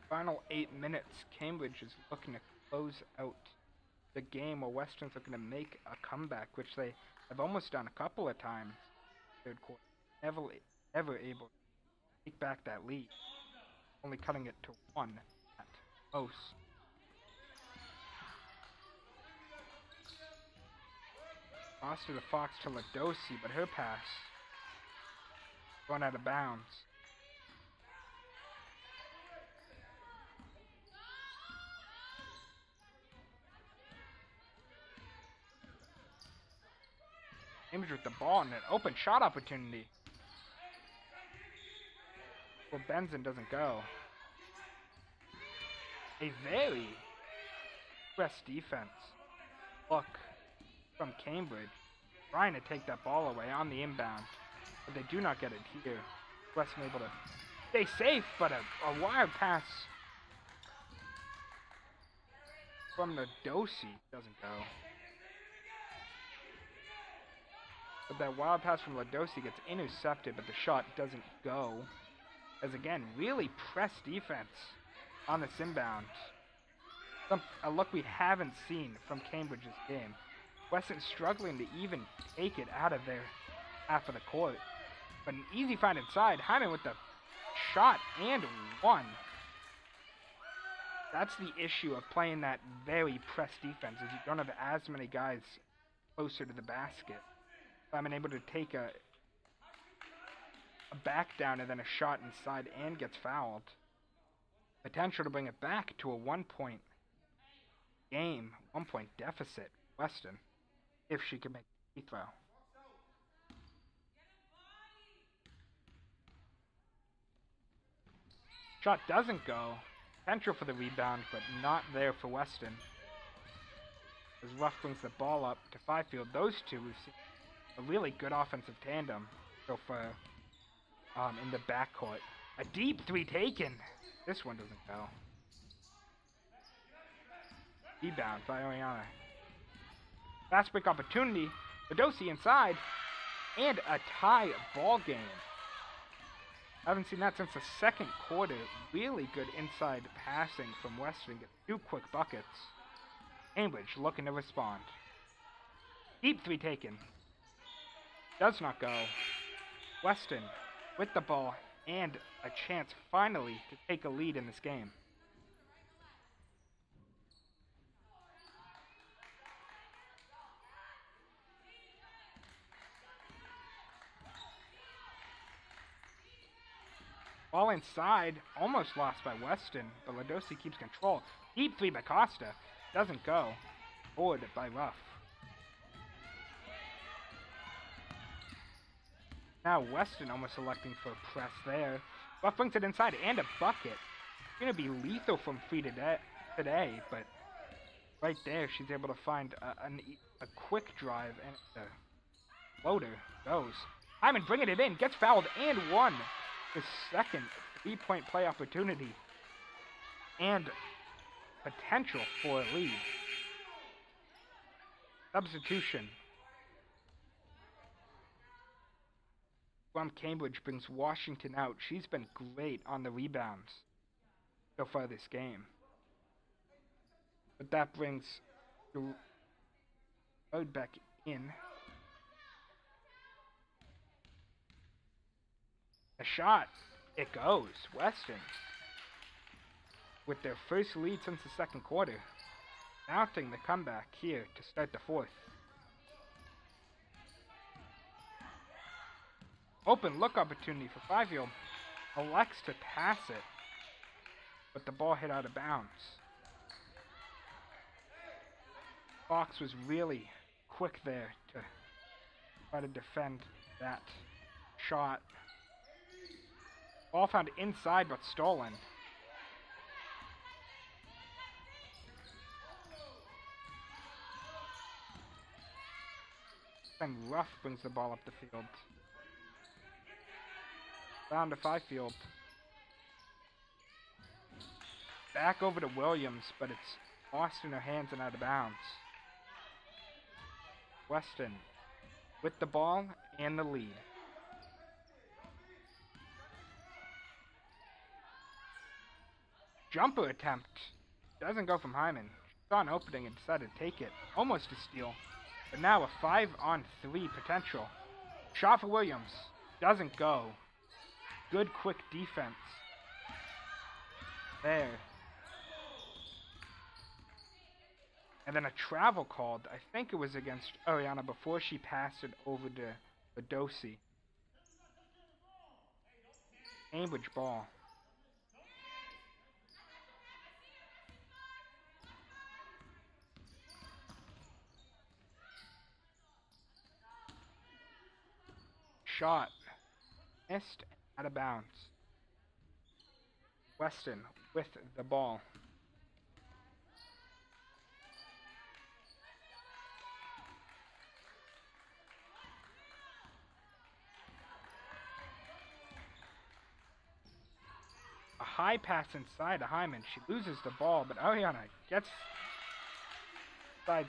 Final 8 minutes, Cambridge is looking to close out the game while Weston's looking to make a comeback, which they have almost done a couple of times. Third quarter, ever able to take back that lead, only cutting it to 1 at most. Pass to the Fox to Ladosi, but her pass going out of bounds. Cambridge with the ball and an open shot opportunity. Well, Benson doesn't go. A very press defense look from Cambridge, trying to take that ball away on the inbound, but they do not get it here. Weston able to stay safe, but a wild pass from Ladosi doesn't go. But that wild pass from Ladosi gets intercepted, but the shot doesn't go. As again, really press defense on this inbound. A look we haven't seen from Cambridge's game. Weston struggling to even take it out of their half of the court. But an easy find inside. Hyman with the shot and one. That's the issue of playing that very press defense, is you don't have as many guys closer to the basket. Hyman able to take a back down and then a shot inside and gets fouled. Potential to bring it back to a 1-point game, 1-point deficit, Weston, if she can make Free throw. Shot doesn't go. Potential for the rebound, but not there for Weston. As Ruff brings the ball up to Fifield, those two we've seen a really good offensive tandem so far in the backcourt. A deep three taken. This one doesn't go. Rebound by Oriana. Fast break opportunity. Badosi inside. And a tie ball game. I haven't seen that since the second quarter. Really good inside passing from Weston. Get 2 quick buckets. Cambridge looking to respond. Deep three taken. Does not go. Weston with the ball and a chance finally to take a lead in this game. Ball inside, almost lost by Weston, but Ladosi keeps control. Deep three by Costa. Doesn't go. Board by Ruff. Now Weston almost electing for a press there. Ruff brings it inside and a bucket. It's going to be lethal from free today, but right there she's able to find a quick drive and the floater goes. Hyman bringing it in, gets fouled and won. His second 3-point play opportunity and potential for a lead. Substitution from Cambridge brings Washington out. She's been great on the rebounds so far this game. But that brings Road back in. A shot. It goes. Weston with their first lead since the second quarter. Mounting the comeback here to start the fourth. Open look opportunity for Fifield. Elects to pass it, but the ball hit out of bounds. Fox was really quick there to try to defend that shot. Ball found inside but stolen. And Ruff brings the ball up the field. Down to Fifield. Back over to Williams, but it's lost in her hands and out of bounds. Weston with the ball and the lead. Jumper attempt. Doesn't go from Hyman. Saw an opening and decided to take it. Almost a steal. But now a 5-on-3 potential. Shot for Williams. Doesn't go. Good quick defense. There. And then a travel called. I think it was against Oriana before she passed it over to Badosi. Cambridge ball. Shot. Missed. Out of bounds. Weston with the ball. A high pass inside to Hyman. She loses the ball, but Oriana gets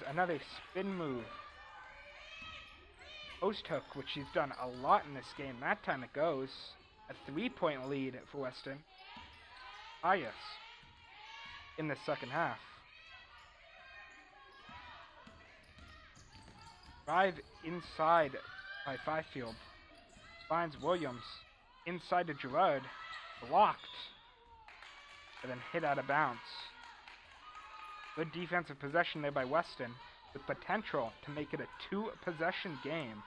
another spin move. Post hook, which she's done a lot in this game. That time it goes. A 3-point lead for Weston. Highest in the second half. Drive inside by Fifield. Finds Williams. Inside to Gerard. Blocked. And then hit out of bounds. Good defensive possession there by Weston, with potential to make it a 2-possession game.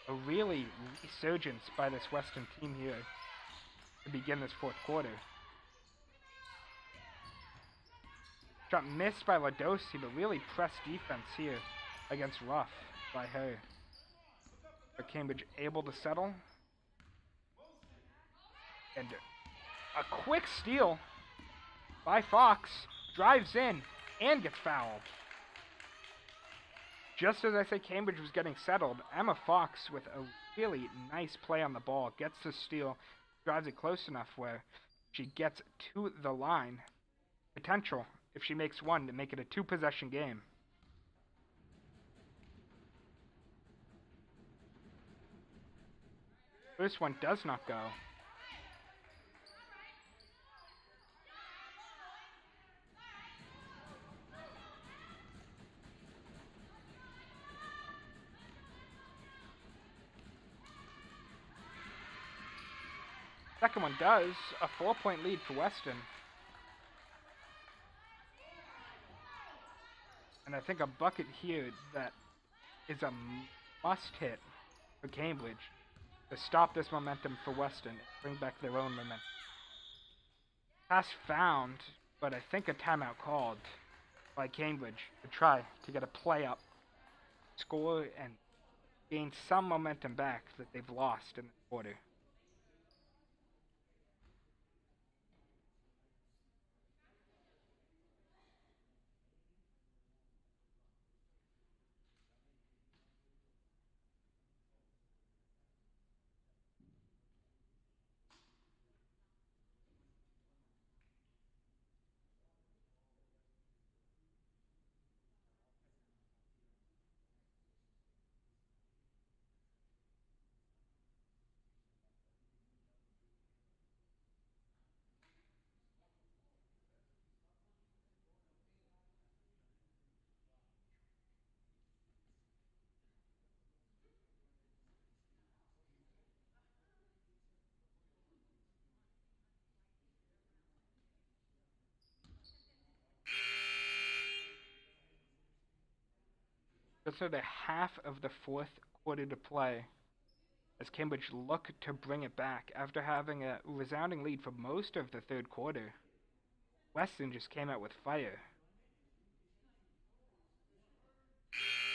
A really resurgence by this Weston team here to begin this fourth quarter. Shot missed by Ladosi, but really pressed defense here against Ruff by her. But Cambridge able to settle. And a quick steal by Fox. Drives in and gets fouled. Just as I say Cambridge was getting settled, Emma Fox with a really nice play on the ball gets the steal, drives it close enough where she gets to the line. Potential, if she makes one, to make it a 2-possession game. First one does not go. Second one does. A 4-point lead for Weston. And I think a bucket here that is a must hit for Cambridge to stop this momentum for Weston and bring back their own momentum. Pass found, but I think a timeout called by Cambridge to try to get a play up, score, and gain some momentum back that they've lost in the quarter. Just over half of the fourth quarter to play as Cambridge look to bring it back after having a resounding lead for most of the third quarter. Weston just came out with fire.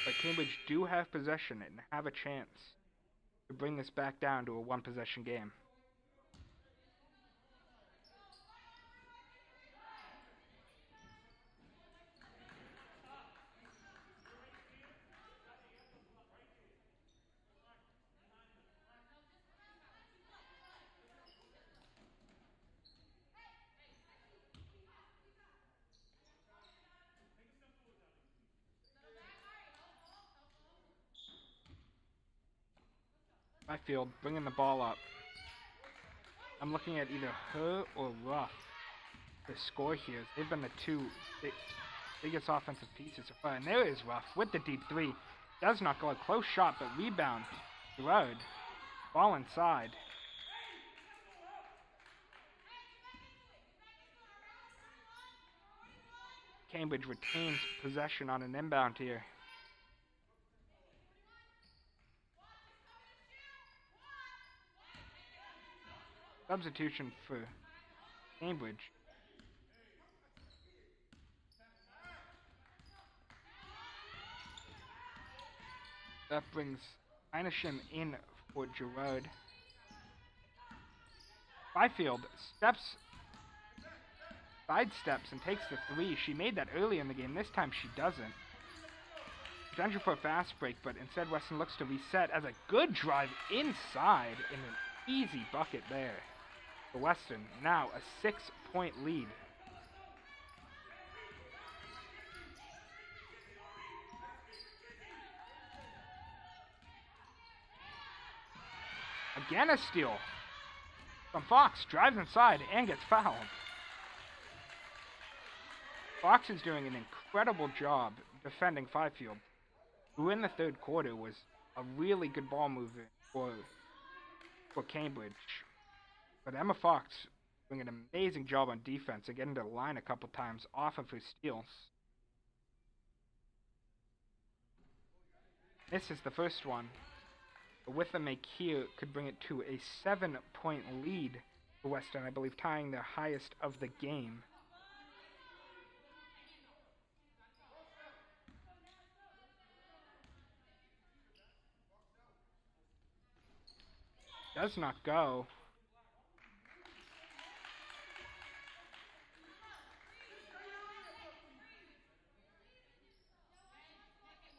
But Cambridge do have possession and have a chance to bring this back down to a 1-possession game. Byfield bringing the ball up. I'm looking at either her or Ruff to score here. They've been the two biggest offensive pieces so far. And there is Ruff with the deep 3. Does not go. A close shot, but rebound. Gerard. Ball inside. Cambridge retains possession on an inbound here. Substitution for Cambridge. That brings Einashim in for Gerard. Byfield sidesteps and takes the 3. She made that early in the game. This time she doesn't. Potential for a fast break, but instead Weston looks to reset as a good drive inside and an easy bucket there for Weston. Now a 6-point lead. Again a steal from Fox. Drives inside and gets fouled. Fox is doing an incredible job defending Byfield, who in the third quarter was a really good ball mover for Cambridge. But Emma Fox doing an amazing job on defense and getting to the line a couple times off of her steals. This is the first one. But with a make here, could bring it to a 7-point lead for Weston, I believe tying their highest of the game. Does not go.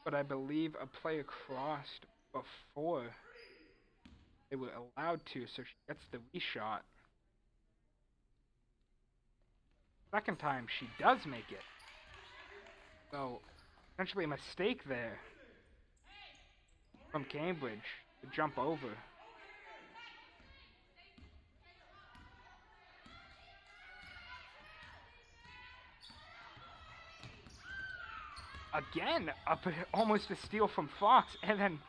But I believe a player crossed before they were allowed to, so she gets the reshot. Second time, she does make it. So, essentially a mistake there from Cambridge to jump over. Again, almost a steal from Fox, and then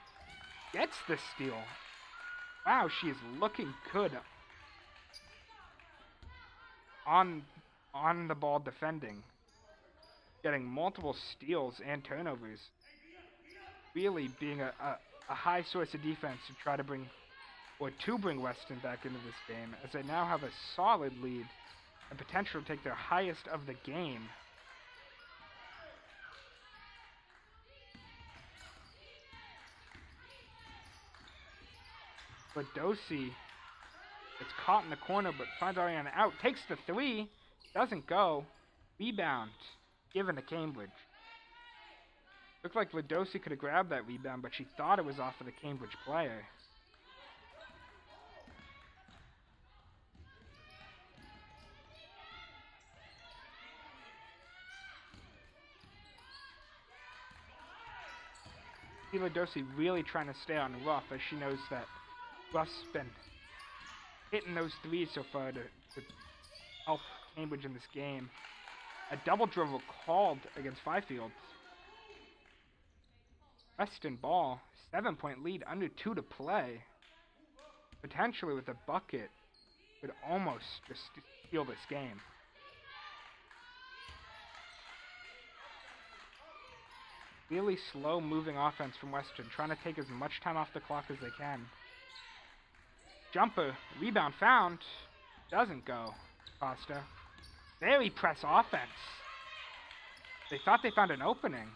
gets the steal. Wow, she is looking good on the ball defending. Getting multiple steals and turnovers. Really being a high source of defense to try to bring Weston back into this game, as they now have a solid lead and potential to take their highest of the game. But Dosey is caught in the corner, but finds Ariana out. Takes the three. Doesn't go. Rebound given to Cambridge. Looked like Ladosi could have grabbed that rebound, but she thought it was off of the Cambridge player. Ladosi really trying to stay on Ruff, as she knows that Ruff's been hitting those threes so far to help Cambridge in this game. A double dribble called against Fifield. Weston ball, 7-point lead, under 2 to play. Potentially with a bucket, would almost just steal this game. Really slow moving offense from Weston, trying to take as much time off the clock as they can. Jumper, rebound found, doesn't go. Costa. Very press offense. They thought they found an opening.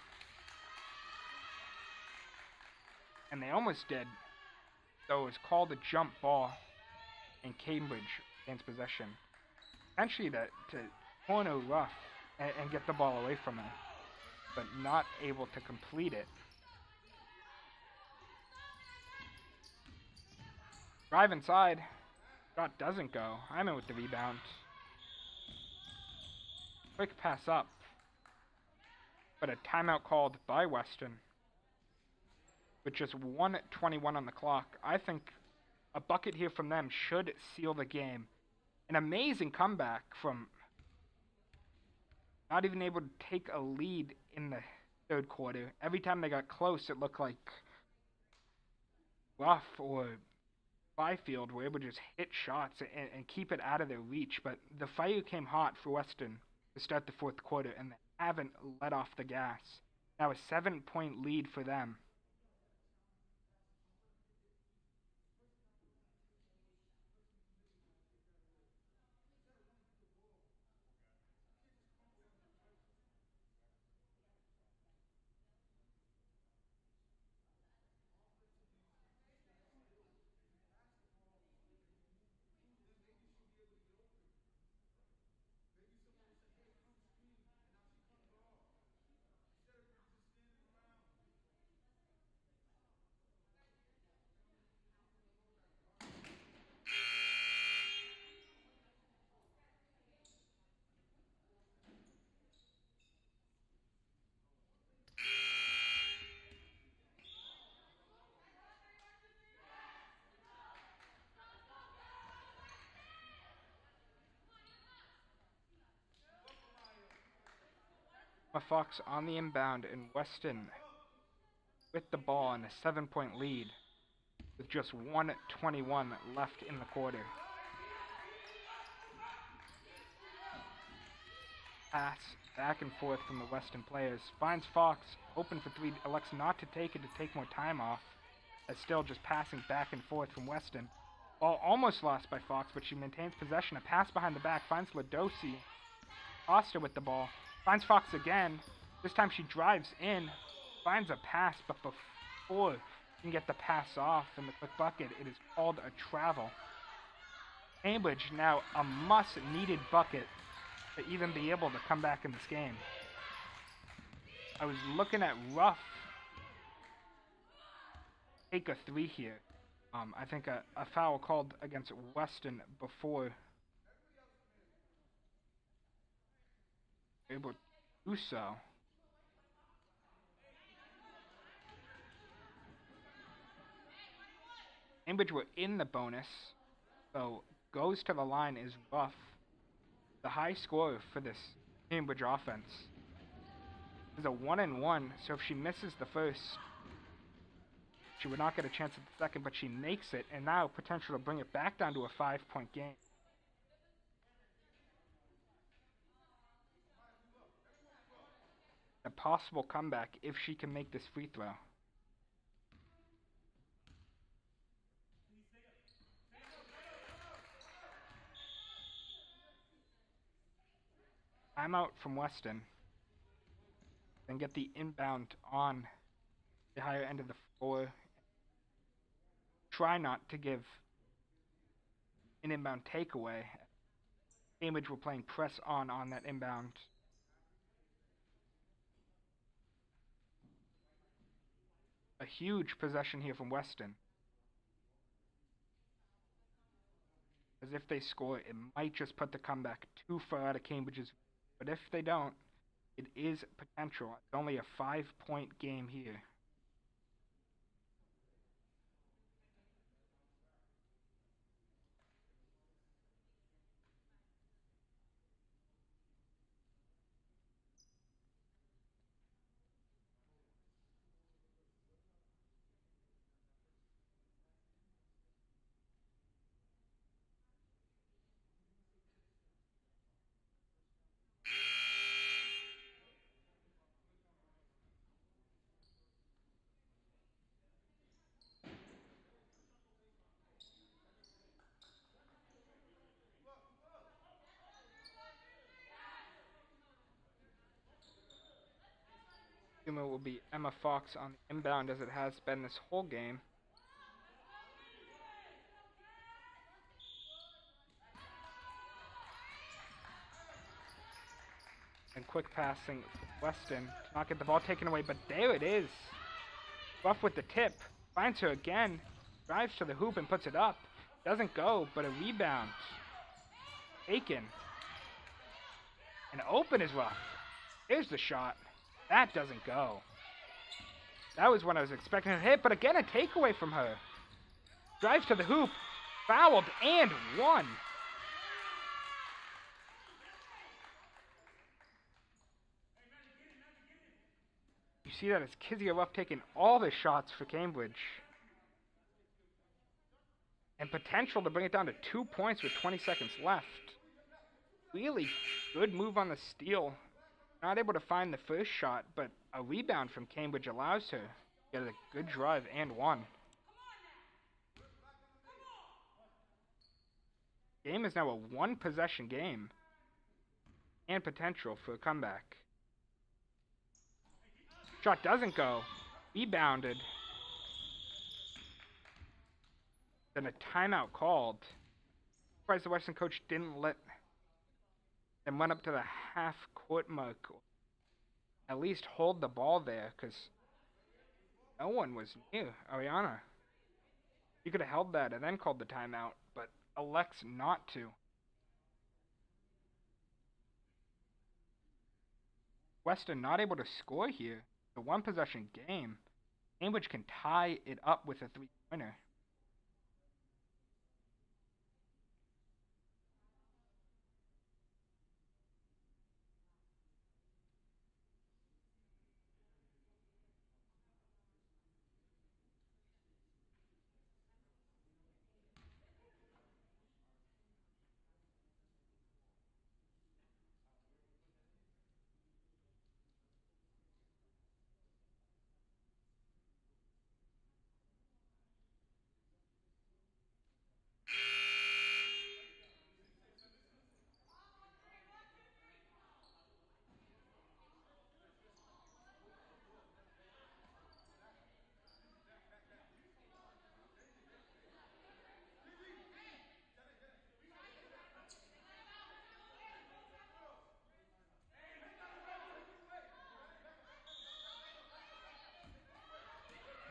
And they almost did. So it was called a jump ball, and Cambridge gains possession. Essentially to corner Ruff and get the ball away from her, but not able to complete it. Drive inside. Shot doesn't go. I'm in with the rebound. Quick pass up. But a timeout called by Weston. With just 1:21 on the clock. I think a bucket here from them should seal the game. An amazing comeback from not even able to take a lead in the third quarter. Every time they got close, it looked like Ruff or Byfield were able to just hit shots and keep it out of their reach. But the fire came hot for Weston to start the fourth quarter, and they haven't let off the gas. Now a 7-point lead for them. Fox on the inbound, and Weston with the ball in a 7-point lead with just 1:21 left in the quarter. Pass back and forth from the Weston players. Finds Fox open for three, elects not to take it to take more time off. As still just passing back and forth from Weston. Ball almost lost by Fox, but she maintains possession. A pass behind the back finds Ladosi. Costa with the ball. Finds Fox again. This time she drives in. Finds a pass, but before can get the pass off in the quick bucket. It is called a travel. Cambridge now a must-needed bucket to even be able to come back in this game. I was looking at Ruff take a three here. I think a foul called against Weston before able to do so. Cambridge were in the bonus, so goes to the line is Ruff, the high scorer for this Cambridge offense. Is a 1-and-1, so if she misses the first, she would not get a chance at the second, but she makes it, and now potential to bring it back down to a 5-point game. A possible comeback if she can make this free throw. Timeout from Weston. Then get the inbound on the higher end of the floor. Try not to give an inbound takeaway. Cambridge were playing press on that inbound. A huge possession here from Weston. As if they score, it might just put the comeback too far out of Cambridge's. But if they don't, it is potential. It's only a 5-point game here. It will be Emma Fox on the inbound as it has been this whole game. And quick passing Weston to not get the ball taken away, but there it is. Ruff with the tip, finds her again, drives to the hoop and puts it up. Doesn't go, but a rebound. Taken. And open is Ruff. Here's the shot. That doesn't go. That was what I was expecting to hit, but again a takeaway from her. Drives to the hoop, fouled, and won. You see that as Kezia Ruff taking all the shots for Cambridge. And potential to bring it down to 2 points with 20 seconds left. Really good move on the steal. Not able to find the first shot, but a rebound from Cambridge allows her to get a good drive and one. Game is now a one-possession game. And potential for a comeback. Shot doesn't go. Rebounded. Then a timeout called. Surprised the Weston coach didn't let them run up to the half-court mark. At least hold the ball there, because no one was near Ariana. You could have held that and then called the timeout, but elects not to. Weston not able to score here. The one-possession game. Cambridge can tie it up with a three-pointer.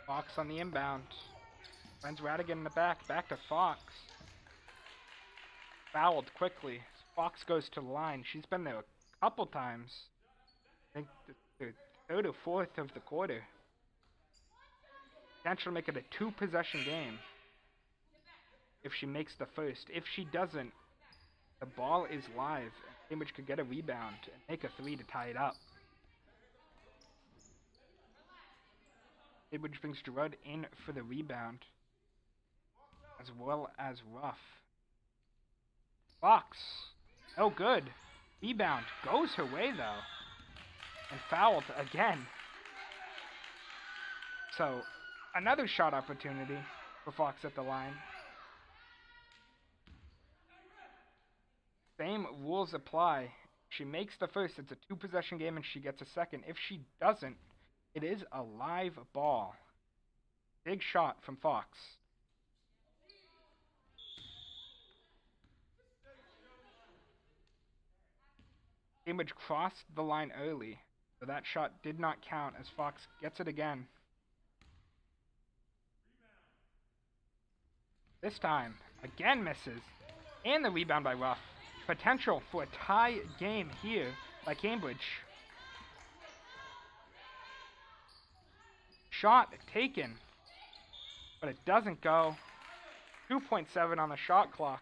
Fox on the inbound. Finds Radigan in the back. Back to Fox. Fouled quickly. Fox goes to the line. She's been there a couple times. I think the third or fourth of the quarter. Potential to make it a 2-possession game. If she makes the first. If she doesn't, the ball is live. And Cambridge could get a rebound and make a 3 to tie it up. Cambridge brings Gerard in for the rebound, as well as Ruff. Fox, no good. Rebound goes her way though, and fouled again. So, another shot opportunity for Fox at the line. Same rules apply. She makes the first, it's a 2-possession game, and she gets a second. If she doesn't, it is a live ball. Big shot from Fox. Cambridge crossed the line early, so that shot did not count as Fox gets it again. This time, again misses, and the rebound by Ruff. Potential for a tie game here by Cambridge. Shot taken, but it doesn't go. 2.7 on the shot clock.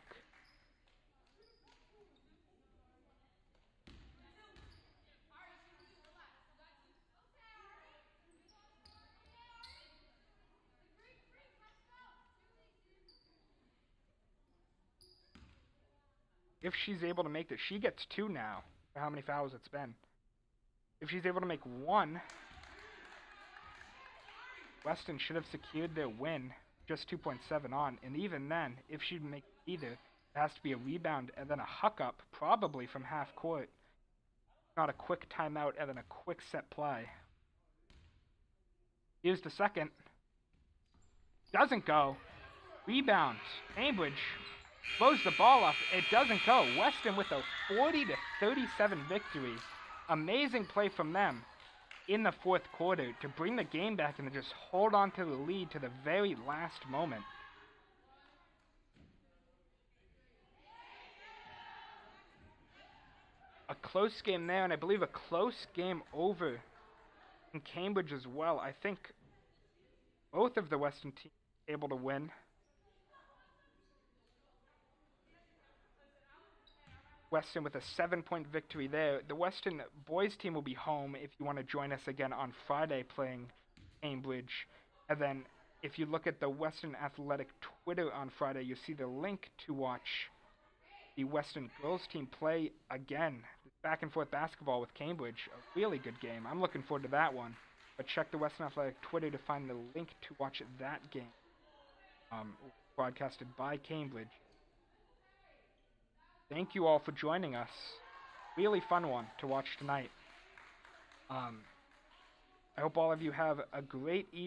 If she's able to make this, she gets 2 now for how many fouls it's been. If she's able to make 1, Weston should have secured their win, just 2.7 on. And even then, if she makes either, it has to be a rebound and then a huck up, probably from half court. Not a quick timeout and then a quick set play. Here's the second. Doesn't go. Rebound. Cambridge blows the ball up. It doesn't go. Weston with a 40-37 victory. Amazing play from them in the fourth quarter to bring the game back and to just hold on to the lead to the very last moment. A close game there, and I believe a close game over in Cambridge as well. I think both of the Weston teams able to win. Weston with a 7-point victory there. The Weston boys team will be home if you want to join us again on Friday playing Cambridge. And then if you look at the Weston Athletic Twitter on Friday, you'll see the link to watch the Weston girls team play again. Back and forth basketball with Cambridge. A really good game. I'm looking forward to that one. But check the Weston Athletic Twitter to find the link to watch that game. Broadcasted by Cambridge. Thank you all for joining us. Really fun one to watch tonight. I hope all of you have a great evening.